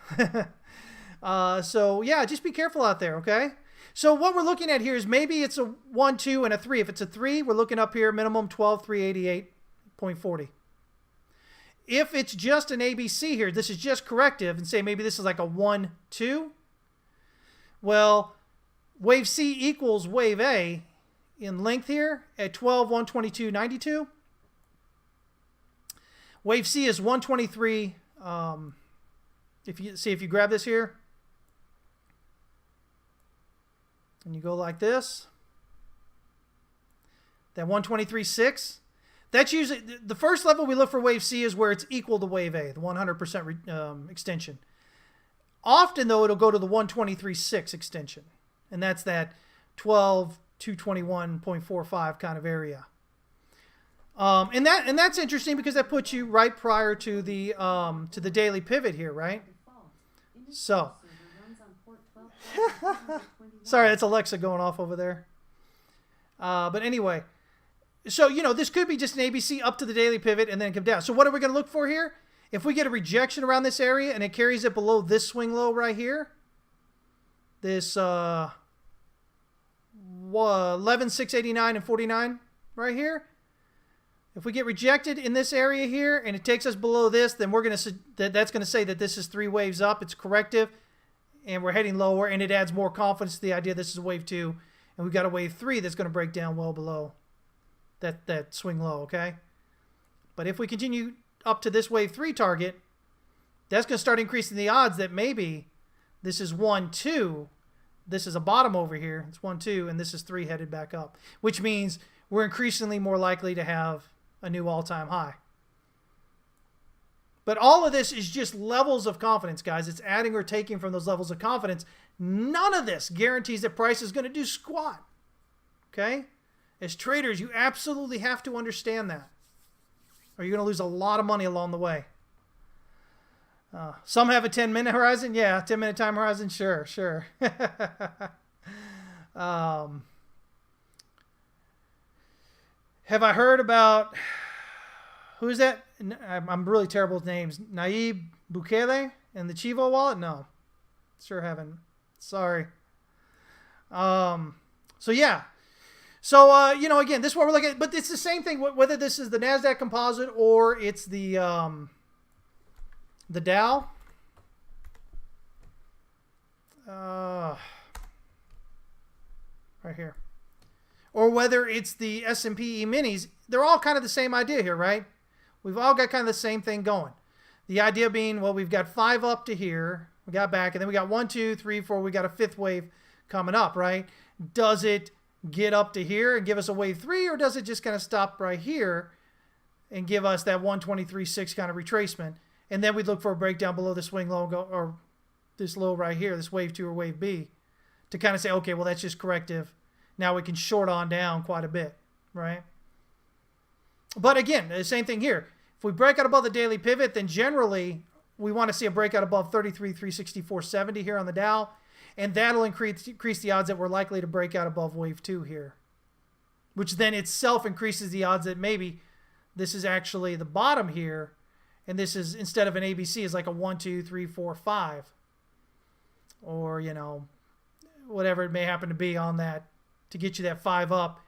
So yeah, just be careful out there, okay? So what we're looking at here is maybe it's a 1, 2, and a 3. If it's a 3, we're looking up here minimum 12,388.40. If it's just an ABC here, this is just corrective, and say maybe this is like a 1, 2. Well, wave C equals wave A in length here at 12,122.92. Wave C is 123. If you grab this here and you go like this, that 123.6. That's usually the first level we look for wave C is where it's equal to wave A, the 100% extension. Often, though, it'll go to the 123.6 extension, and that's that 12,221.45 kind of area. And that's interesting because that puts you right prior to the daily pivot here, right? So, sorry, that's Alexa going off over there. But anyway. So, this could be just an ABC up to the daily pivot and then come down. So what are we going to look for here? If we get a rejection around this area and it carries it below this swing low right here, this 11,689 and 49 right here, if we get rejected in this area here and it takes us below this, then that's going to say that this is 3 waves up. It's corrective, and we're heading lower, and it adds more confidence to the idea this is a wave 2, and we've got a wave 3 that's going to break down well below that swing low, okay? But if we continue up to this wave 3 target, that's going to start increasing the odds that maybe this is 1, 2. This is a bottom over here. It's 1, 2, and this is 3 headed back up, which means we're increasingly more likely to have a new all-time high. But all of this is just levels of confidence, guys. It's adding or taking from those levels of confidence. None of this guarantees that price is going to do squat, okay? As traders, you absolutely have to understand that, or you're going to lose a lot of money along the way. Some have a 10-minute horizon. Yeah, 10-minute time horizon. Sure. Have I heard about, who's that? I'm really terrible with names. Nayib Bukele and the Chivo wallet? No. Sure haven't. Sorry. So yeah. So, again, this is what we're looking at. But it's the same thing, whether this is the NASDAQ composite or it's the Dow. Right here. Or whether it's the S&P E-minis. They're all kind of the same idea here, right? We've all got kind of the same thing going. The idea being, well, we've got 5 up to here. We got back, and then we got 1, 2, 3, 4. We got a 5th wave coming up, right? Does it get up to here and give us a wave 3, or does it just kind of stop right here and give us that 123.6 kind of retracement? And then we'd look for a breakdown below the swing low, or this low right here, this wave 2 or wave B, to kind of say, okay, well, that's just corrective. Now we can short on down quite a bit, right? But again, the same thing here. If we break out above the daily pivot, then generally we want to see a breakout above 33,364.70 here on the Dow, and that'll increase the odds that we're likely to break out above wave 2 here, which then itself increases the odds that maybe this is actually the bottom here, and this is, instead of an ABC, is like a 1, 2, 3, 4, 5, or, whatever it may happen to be on that, to get you that 5 up,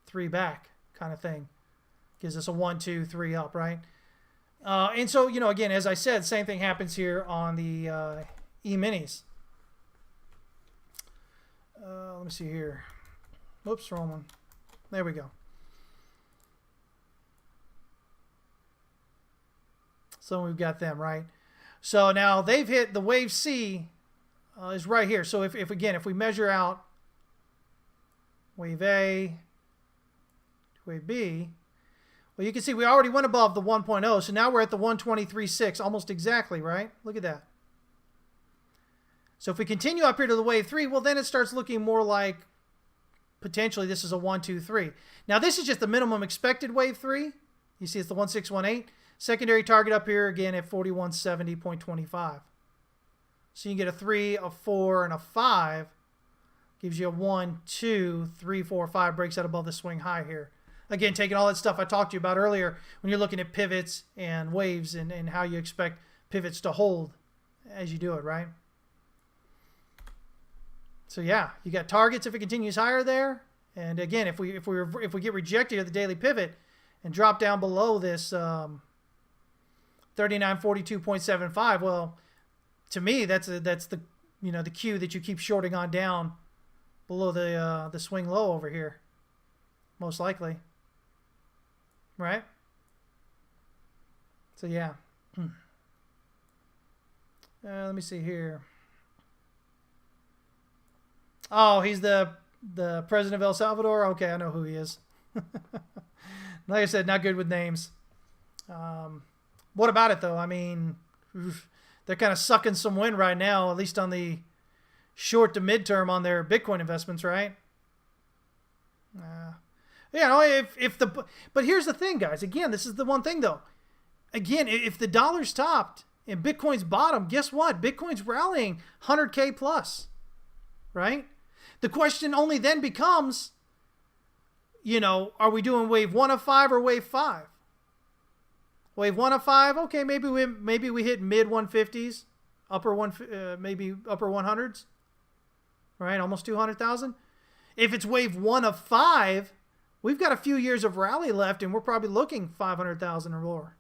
3 back kind of thing. Gives us a 1, 2, 3 up, right? And so, again, as I said, same thing happens here on the E-minis. Let me see here. Whoops, wrong one. There we go. So we've got them, right? So now they've hit the wave C is right here. So if we measure out wave A, wave B, well, you can see we already went above the 1.0, so now we're at the 123.6, almost exactly, right? Look at that. So if we continue up here to the wave 3, well, then it starts looking more like potentially this is a 1, 2, 3. Now, this is just the minimum expected wave 3. You see it's the 1618. Secondary target up here, again, at 4170.25. So you can get a 3, a 4, and a 5. Gives you a 1, 2, 3, 4, 5, breaks out above the swing high here. Again, taking all that stuff I talked to you about earlier when you're looking at pivots and waves and how you expect pivots to hold as you do it, right? So yeah, you got targets if it continues higher there. And again, if we get rejected at the daily pivot and drop down below this 3942.75, well, to me that's the the cue that you keep shorting on down below the swing low over here, most likely, right? So yeah, let me see here. Oh, he's the president of El Salvador. Okay, I know who he is. Like I said, not good with names. What about it though? I mean, they're kind of sucking some wind right now, at least on the short to midterm on their Bitcoin investments, right? But here's the thing, guys. Again, this is the one thing though. Again, if the dollar's topped and Bitcoin's bottom, guess what? Bitcoin's rallying 100K plus, right? The question only then becomes, are we doing wave 1 of 5 or wave 5? Wave 1 of 5, okay, maybe we hit mid 150s, maybe upper 100s, right? Almost 200,000. If it's wave 1 of 5, we've got a few years of rally left, and we're probably looking 500,000 or more.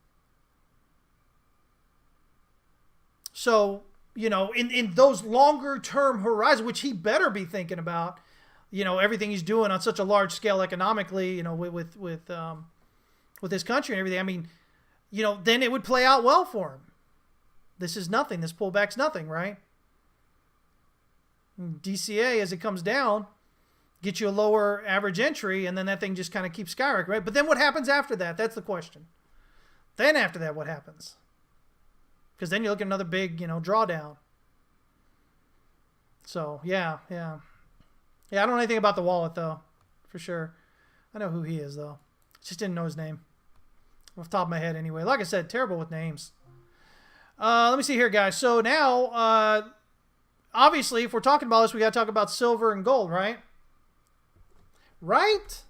So, in those longer term horizons, which he better be thinking about, everything he's doing on such a large scale economically, with this country and everything. I mean, then it would play out well for him. This is nothing. This pullback's nothing, right? DCA, as it comes down, gets you a lower average entry, and then that thing just kind of keeps skyrocketing, right? But then what happens after that? That's the question. Then after that, what happens? Because then you look at another big, drawdown. So, yeah. Yeah, I don't know anything about the wallet, though, for sure. I know who he is, though. Just didn't know his name. Off the top of my head, anyway. Like I said, terrible with names. Let me see here, guys. So now, obviously, if we're talking about this, we got to talk about silver and gold, right? Right?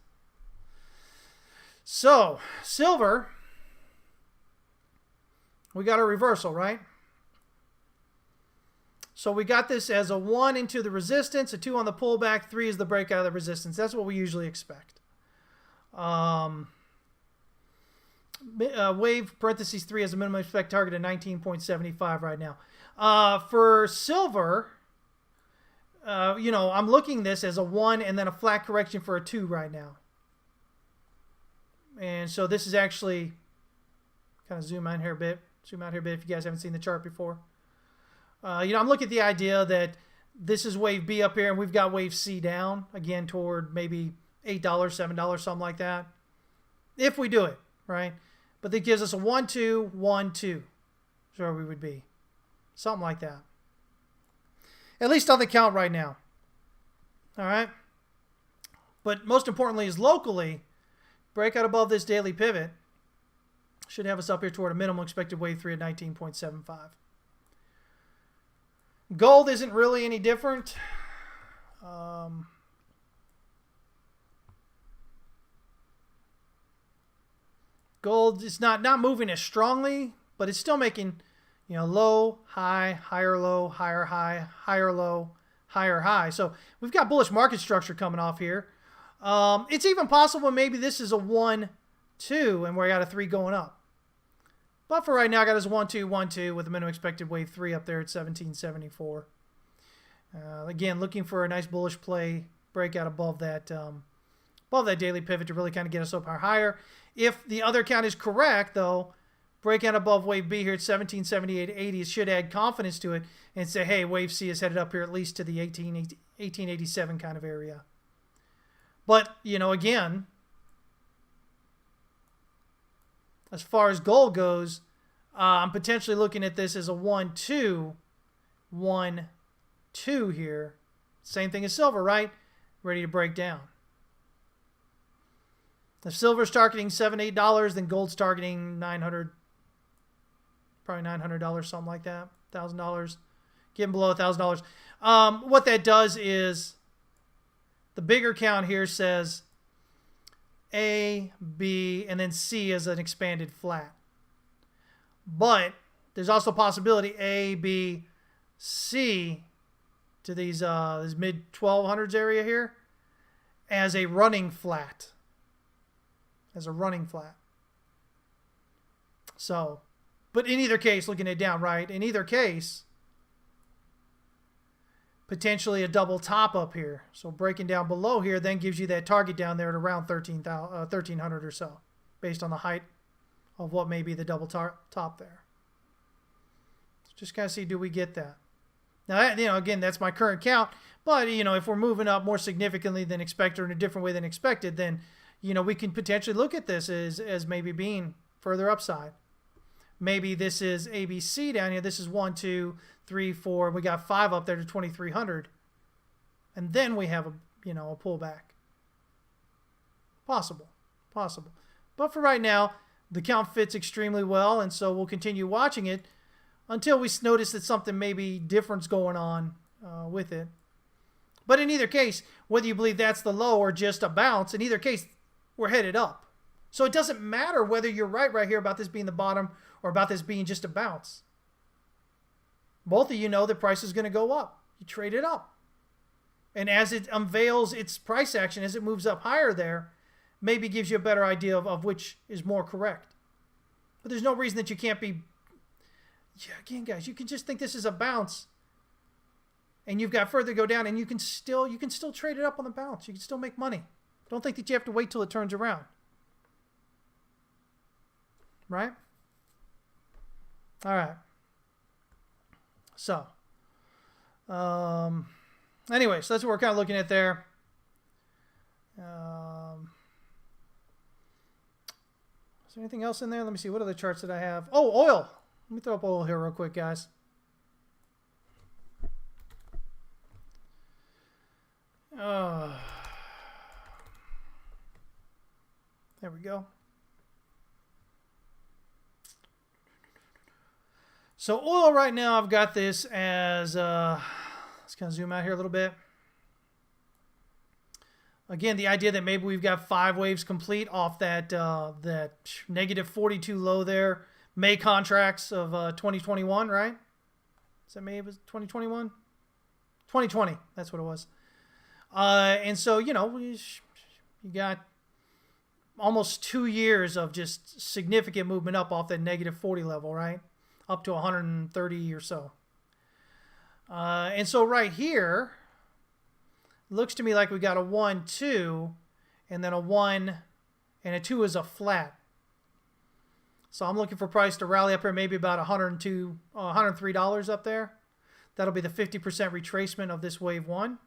So, silver, we got a reversal, right? So we got this as a 1 into the resistance, a 2 on the pullback, 3 is the breakout of the resistance. That's what we usually expect. Wave parentheses 3 has a minimum expect target of 19.75 right now. For silver, I'm looking this as a 1 and then a flat correction for a 2 right now. And so this is actually, kind of zoom out here a bit if you guys haven't seen the chart before. I'm looking at the idea that this is wave B up here and we've got wave C down, again, toward maybe $8, $7, something like that. If we do it, right? But that gives us a 1, 2, 1, 2. That's where we would be. Something like that. At least on the count right now. All right? But most importantly is locally, breakout above this daily pivot should have us up here toward a minimum expected wave 3 at 19.75. Gold isn't really any different. Gold is not moving as strongly, but it's still making, low, high, higher low, higher high, higher low, higher high. So we've got bullish market structure coming off here. It's even possible maybe this is a 1, 2, and we got a 3 going up. But for right now, I got this 1, 2, 1, 2 with a minimum expected wave 3 up there at 1774. Again, looking for a nice bullish play breakout above that daily pivot to really kind of get us up higher. If the other count is correct, though, breakout above wave B here at 1778.80 should add confidence to it and say, hey, wave C is headed up here at least to the 1887 kind of area. But, again, as far as gold goes, I'm potentially looking at this as a 1, 2, 1, 2 here. Same thing as silver, right? Ready to break down. If silver's targeting $7, $8, then gold's targeting $900, probably $900, something like that, $1,000, getting below $1,000. What that does is The bigger count here says A, B, and then C as an expanded flat. But there's also a possibility A, B, C to these this mid 1200s area here as a running flat. As a running flat. So, but in either case, looking at down, right? In either case, potentially a double top up here. So breaking down below here then gives you that target down there at around 1300 or so, based on the height of what may be the double top there. So just kind of see, do we get that? Now, you know, again, that's my current count. But, you know, if we're moving up more significantly than expected or in a different way than expected, then, you know, we can potentially look at this as maybe being further upside. Maybe this is ABC down here. This is 1, 2, 3, 4. We got 5 up there to 2,300. And then we have a, you know, a pullback. Possible. Possible. But for right now, the count fits extremely well. And so we'll continue watching it until we notice that something maybe different's going on with it. But in either case, whether you believe that's the low or just a bounce, in either case, we're headed up. So it doesn't matter whether you're right here about this being the bottom or about this being just a bounce. Both of you know the price is going to go up. You trade it up. And as it unveils its price action, as it moves up higher there, maybe gives you a better idea of which is more correct. But there's no reason that you can't be... Yeah, again, guys, you can just think this is a bounce. And you've got further to go down, and you can still trade it up on the bounce. You can still make money. Don't think that you have to wait till it turns around. Right? All right. So, anyway, so that's what we're kind of looking at there. Is there anything else in there? Let me see. What other charts did I have? Oh, oil. Let me throw up oil here real quick, guys. There we go. So oil right now, I've got this as, let's kind of zoom out here a little bit. Again, the idea that maybe we've got 5 waves complete off that that negative 42 low there. May contracts of 2021, right? Is that May of 2021? 2020, that's what it was. And so, you know, you got almost 2 years of just significant movement up off that negative 40 level, right? Up to 130 or so. And so right here, looks to me like we got a 1, 2, and then a 1 and a 2 is a flat. So I'm looking for price to rally up here, maybe about $103 up there. That'll be the 50% retracement of this wave 1.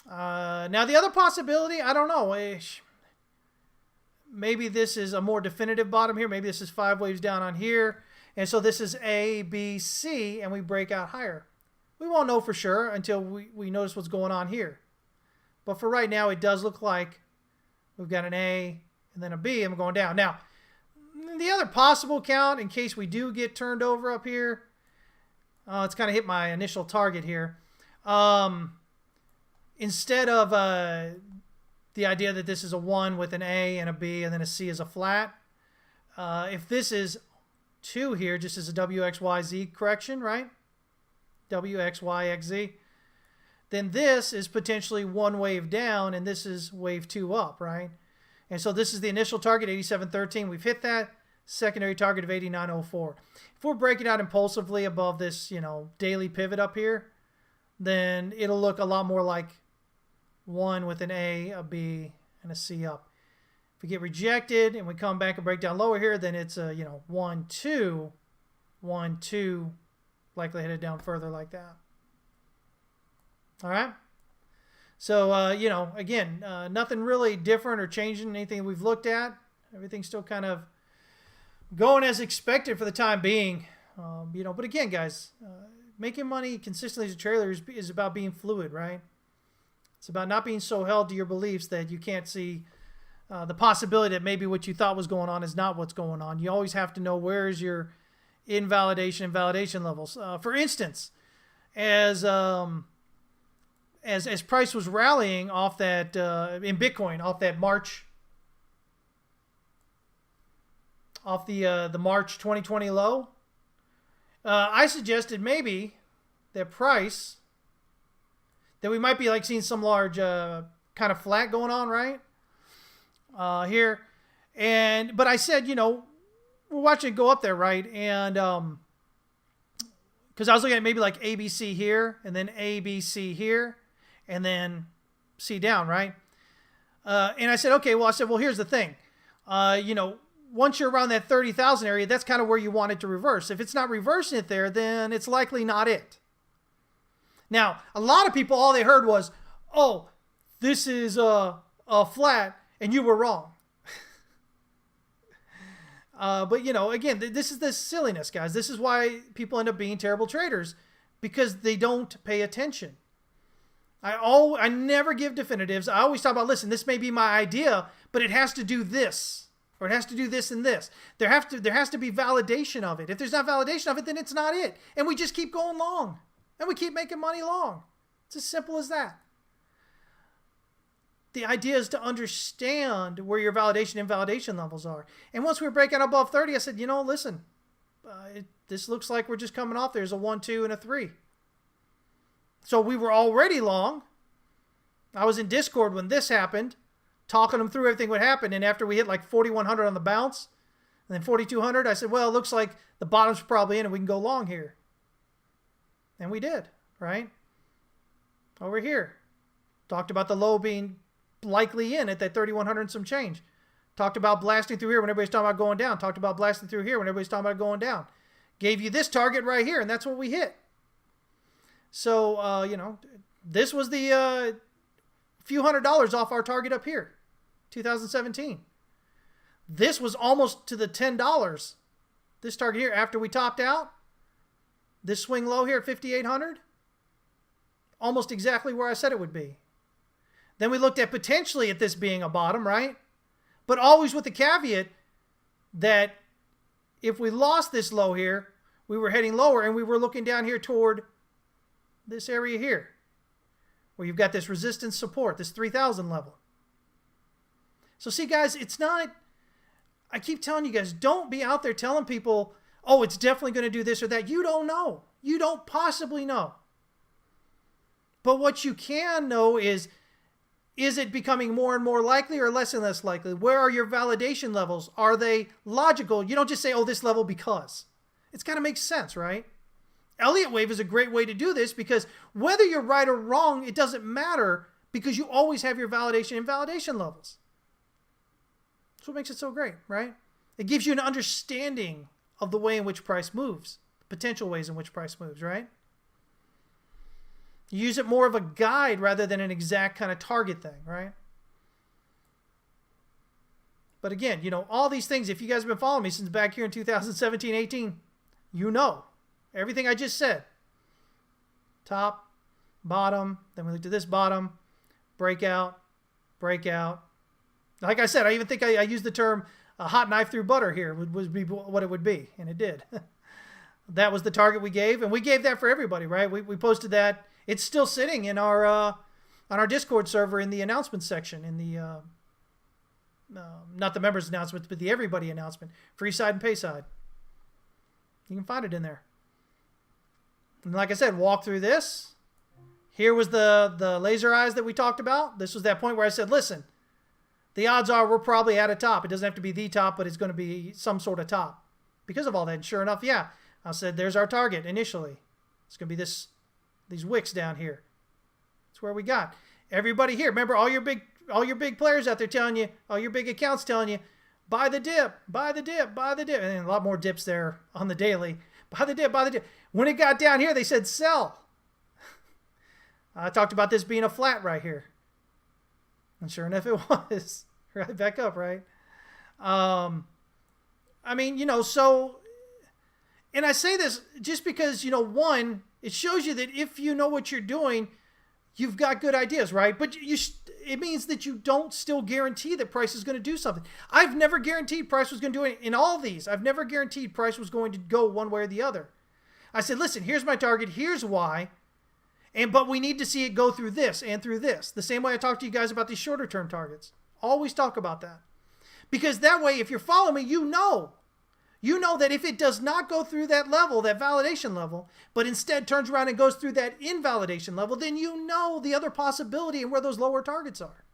Now the other possibility, I don't know. Maybe this is a more definitive bottom here. Maybe this is 5 waves down on here. And so this is A, B, C, and we break out higher. We won't know for sure until we notice what's going on here. But for right now, it does look like we've got an A and then a B, and we're going down. Now, the other possible count, in case we do get turned over up here, it's kind of hit my initial target here. Instead of the idea that this is a 1 with an A and a B and then a C is a flat, if this is 2 here, just as a WXYZ correction, right? WXYXZ, then this is potentially 1 wave down and this is wave 2 up, right? And so this is the initial target, 87.13. We've hit that. Secondary target of 89.04. If we're breaking out impulsively above this, you know, daily pivot up here, then it'll look a lot more like 1 with an A, a B, and a C up. If we get rejected and we come back and break down lower here, then it's a, you know, 1, 2, 1, 2, likely headed down further like that. All right. So, you know, again, nothing really different or changing anything we've looked at. Everything's still kind of going as expected for the time being. You know, but again, guys, making money consistently as a trader is about being fluid, right? It's about not being so held to your beliefs that you can't see the possibility that maybe what you thought was going on is not what's going on. You always have to know where is your invalidation and validation levels. For instance, as as price was rallying off that in Bitcoin off that March, off the March 2020 low, I suggested maybe that price, that we might be like seeing some large kind of flat going on right here, but I said, we're watching it go up there, right? And because I was looking at maybe like ABC here, and then ABC here, and then C down, right? And I said, okay, well, here's the thing. Once you're around that 30,000 area, that's kind of where you want it to reverse. If it's not reversing it there, then it's likely not it. Now, a lot of people, all they heard was, oh, this is a flat, and you were wrong. But, again, this is the silliness, guys. This is why people end up being terrible traders, because they don't pay attention. I never give definitives. I always talk about, listen, this may be my idea, but it has to do this, or it has to do this and this. There has to be validation of it. If there's not validation of it, then it's not it. And we just keep going long, and we keep making money long. It's as simple as that. The idea is to understand where your validation and invalidation levels are. And once we were breaking above 30, I said, listen, this looks like we're just coming off. There's a 1, 2, and a 3. So we were already long. I was in Discord when this happened, talking them through everything what happened. And after we hit like 4,100 on the bounce, and then 4,200, I said, well, it looks like the bottom's probably in and we can go long here. And we did, right? Over here. Talked about the low being likely in at that 3,100 and some change. Talked about blasting through here when everybody's talking about going down. Talked about blasting through here when everybody's talking about going down. Gave you this target right here, and that's what we hit. So, this was the few $100s off our target up here, 2017. This was almost to the $10. This target here, after we topped out, this swing low here at 5,800, almost exactly where I said it would be. Then we looked at potentially at this being a bottom, right? But always with the caveat that if we lost this low here, we were heading lower, and we were looking down here toward this area here, where you've got this resistance support, this 3,000 level. So see, guys, it's not, I keep telling you guys, don't be out there telling people, oh, it's definitely going to do this or that. You don't know. You don't possibly know. But what you can know is it becoming more and more likely or less and less likely? Where are your validation levels? Are they logical? You don't just say, oh, this level because. It's got to make sense, right? Elliott wave is a great way to do this, because whether you're right or wrong, it doesn't matter, because you always have your validation and validation levels. That's what makes it so great, right? It gives you an understanding of the way in which price moves, potential ways in which price moves, right? You use it more of a guide rather than an exact kind of target thing, right? But again, all these things, if you guys have been following me since back here in 2017, 18, everything I just said. Top, bottom, then we looked at this bottom, breakout, breakout. Like I said, I even think I used the term a hot knife through butter here would be what it would be, and it did. That was the target we gave, and we gave that for everybody, right? We posted that. It's still sitting in our on our Discord server in the announcements section, in the not the members announcements, but the everybody announcement, free side and pay side. You can find it in there. And like I said, walk through this. Here was the laser eyes that we talked about. This was that point where I said, listen, the odds are we're probably at a top. It doesn't have to be the top, but it's going to be some sort of top because of all that. And sure enough, yeah, I said, there's our target initially. It's going to be these wicks down here. That's where we got. Everybody here, remember all your big players out there telling you, all your big accounts telling you, buy the dip, buy the dip, buy the dip. And a lot more dips there on the daily. Buy the dip, buy the dip. When it got down here, they said sell. I talked about this being a flat right here. And sure enough, it was. Right back up, right? So, and I say this just because, one, it shows you that if you know what you're doing, you've got good ideas, right? But it means that you don't still guarantee that price is going to do something. I've never guaranteed price was going to do it in all these. I've never guaranteed price was going to go one way or the other. I said, listen, here's my target. Here's why. But we need to see it go through this and through this. The same way I talk to you guys about these shorter term targets. Always talk about that. Because that way, if you're following me, you know that if it does not go through that level, that validation level, but instead turns around and goes through that invalidation level, then you know the other possibility and where those lower targets are.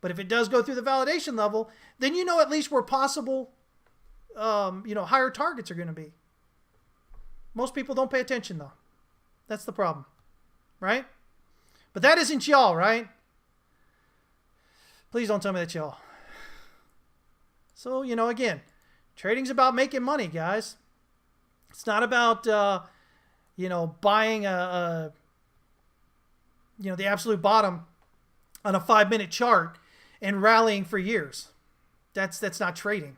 But if it does go through the validation level, then you know at least where possible, higher targets are going to be. Most people don't pay attention, though. That's the problem, right? But that isn't y'all, right? Please don't tell me that's y'all. So, again, trading's about making money, guys. It's not about, buying the absolute bottom on a 5-minute chart and rallying for years. That's not trading.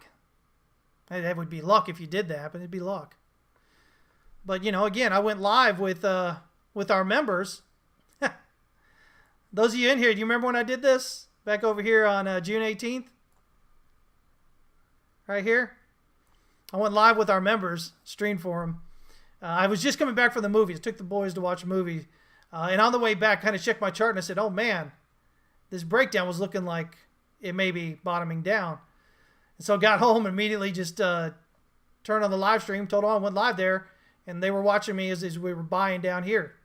That would be luck if you did that, but it'd be luck. But, again, I went live with our members. Those of you in here, do you remember when I did this? Back over here on June 18th? Right here? I went live with our members, streamed for them. I was just coming back from the movies. Took the boys to watch a movie. And on the way back, kind of checked my chart and I said, oh man, this breakdown was looking like it may be bottoming down. And so I got home and immediately just turned on the live stream, told on, went live there, and they were watching me as we were buying down here.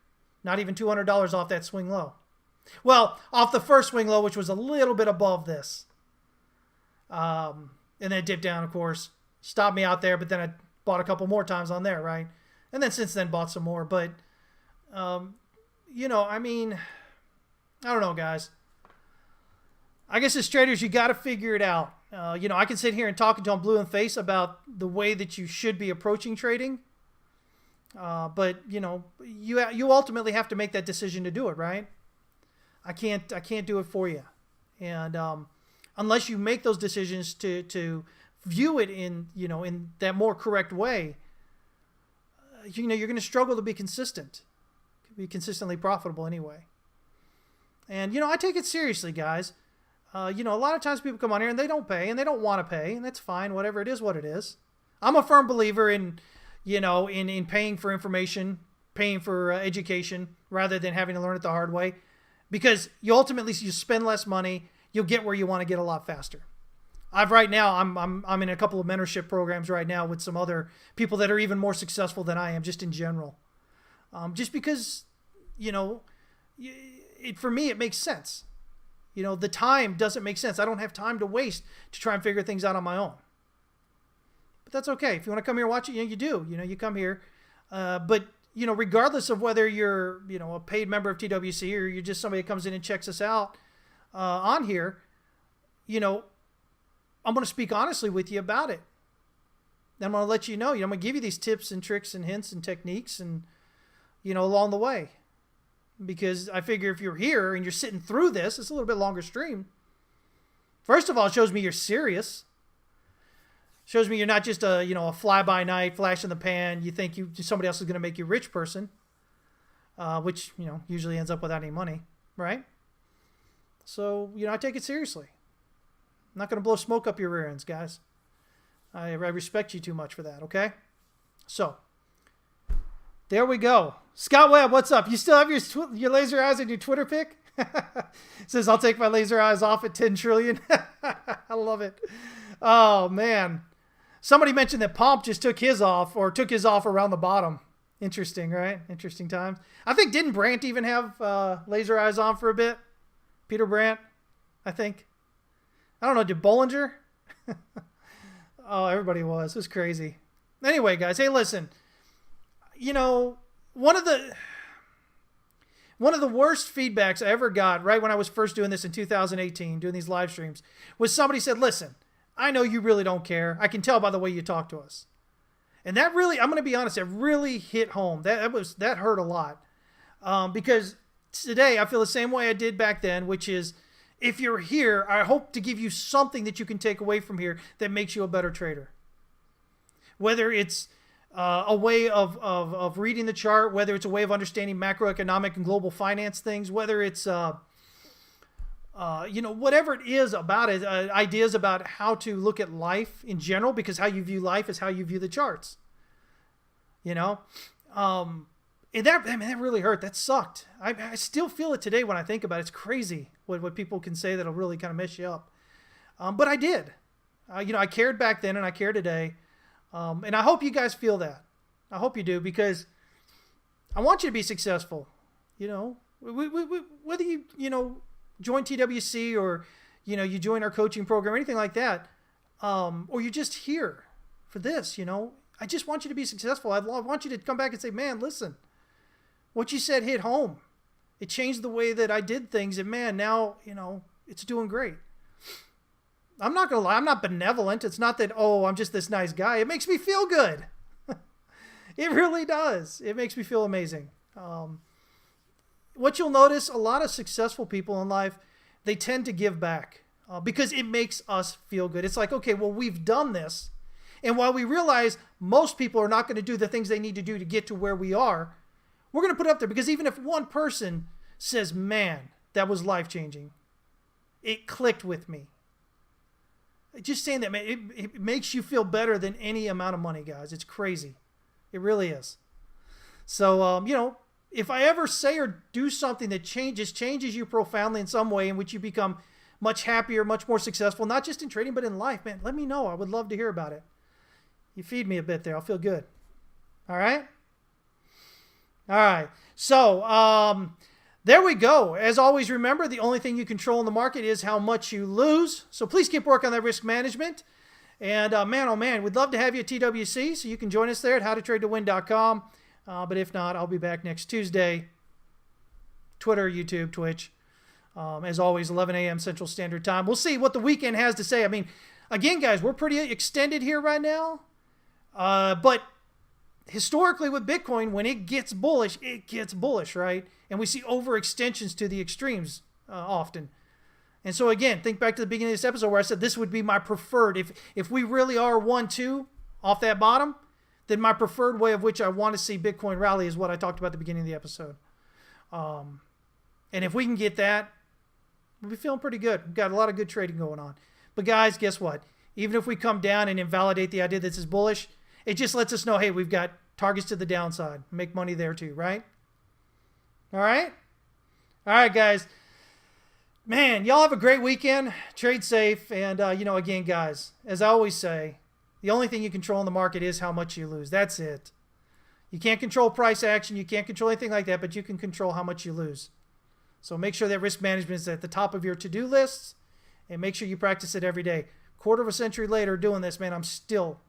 Not even $200 off that swing low. Well, off the first swing low, which was a little bit above this. And then it dipped down, of course. Stopped me out there, but then I bought a couple more times on there, right? And then since then bought some more. But, I don't know, guys. I guess as traders, you got to figure it out. I can sit here and talk until I'm blue in the face about the way that you should be approaching trading. But, you ultimately have to make that decision to do it, right? I can't do it for you. And unless you make those decisions to view it in that more correct way, you're going to struggle to be consistent, be consistently profitable anyway. And, I take it seriously, guys. A lot of times people come on here and they don't pay and they don't want to pay, and that's fine. Whatever it is, what it is. I'm a firm believer in paying for information, paying for education rather than having to learn it the hard way, because you spend less money. You'll get where you want to get a lot faster. I'm in a couple of mentorship programs right now with some other people that are even more successful than I am, just in general. Just because, for me, it makes sense. The time doesn't make sense. I don't have time to waste to try and figure things out on my own. But that's okay. If you want to come here and watch it, you do. You come here. But, regardless of whether you're, a paid member of TWC or you're just somebody that comes in and checks us out on here, I'm going to speak honestly with you about it. I'm going to let you know, I'm going to give you these tips and tricks and hints and techniques and, along the way. Because I figure if you're here and you're sitting through this, it's a little bit longer stream. First of all, it shows me you're serious. Shows me you're not just a fly-by-night, flash in the pan. You think somebody else is going to make you a rich person, which, usually ends up without any money, right? So, I take it seriously. I'm not going to blow smoke up your rear ends, guys. I respect you too much for that, okay? So, there we go. Scott Webb, what's up? You still have your laser eyes on your Twitter pic? Says, I'll take my laser eyes off at 10 trillion. I love it. Oh, man. Somebody mentioned that Pomp just took his off around the bottom. Interesting, right? Interesting times. I think, didn't Brandt even have laser eyes on for a bit? Peter Brandt, I think. I don't know, did Bollinger? Oh, everybody was. It was crazy. Anyway, guys, hey, listen. One of the worst feedbacks I ever got right when I was first doing this in 2018, doing these live streams, was somebody said, listen, I know you really don't care. I can tell by the way you talk to us. And that really, I'm going to be honest, it really hit home. That hurt a lot. Because today I feel the same way I did back then, which is, if you're here, I hope to give you something that you can take away from here that makes you a better trader. Whether it's a way of reading the chart, whether it's a way of understanding macroeconomic and global finance things, whether it's, whatever it is about it, ideas about how to look at life in general, because how you view life is how you view the charts. And that, I mean, that really hurt. That sucked. I still feel it today when I think about it. It's crazy what people can say that'll really kind of mess you up. But I did. I cared back then and I care today. And I hope you guys feel that. I hope you do, because I want you to be successful. Whether you join TWC, or you join our coaching program or anything like that, or you're just here for this. I just want you to be successful. I want you to come back and say, man, listen, what you said hit home. It changed the way that I did things, and man, now it's doing great. I'm not gonna lie, I'm not benevolent. It's not that, I'm just this nice guy. It makes me feel good. It really does. It makes me feel amazing. What you'll notice, a lot of successful people in life, they tend to give back because it makes us feel good. It's like, okay, well, we've done this. And while we realize most people are not going to do the things they need to do to get to where we are, we're going to put it up there, because even if one person says, man, that was life-changing, it clicked with me. Just saying that, man, it makes you feel better than any amount of money, guys. It's crazy. It really is. So, if I ever say or do something that changes you profoundly in some way, in which you become much happier, much more successful, not just in trading, but in life, man, let me know. I would love to hear about it. You feed me a bit there. I'll feel good. All right? All right. So, there we go. As always, remember, the only thing you control in the market is how much you lose. So please keep working on that risk management. And man, oh man, we'd love to have you at TWC, so you can join us there at howtotradetowin.com. But if not, I'll be back next Tuesday. Twitter, YouTube, Twitch. As always, 11 a.m. Central Standard Time. We'll see what the weekend has to say. I mean, again, guys, we're pretty extended here right now. But historically with Bitcoin, when it gets bullish, right? And we see overextensions to the extremes often. And so again, think back to the beginning of this episode where I said this would be my preferred. If we really are 1-2 off that bottom, then my preferred way of which I want to see Bitcoin rally is what I talked about at the beginning of the episode. And if we can get that, we'll be feeling pretty good. We've got a lot of good trading going on. But guys, guess what? Even if we come down and invalidate the idea that this is bullish, it just lets us know, hey, we've got targets to the downside. Make money there too, right? All right? All right, guys. Man, y'all have a great weekend. Trade safe. And, again, guys, as I always say, the only thing you control in the market is how much you lose. That's it. You can't control price action. You can't control anything like that, but you can control how much you lose. So make sure that risk management is at the top of your to-do lists, and make sure you practice it every day. Quarter of a century later doing this, man, I'm still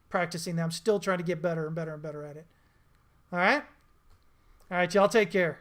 practicing that. I'm still trying to get better and better and better at it. All right? All right, y'all take care.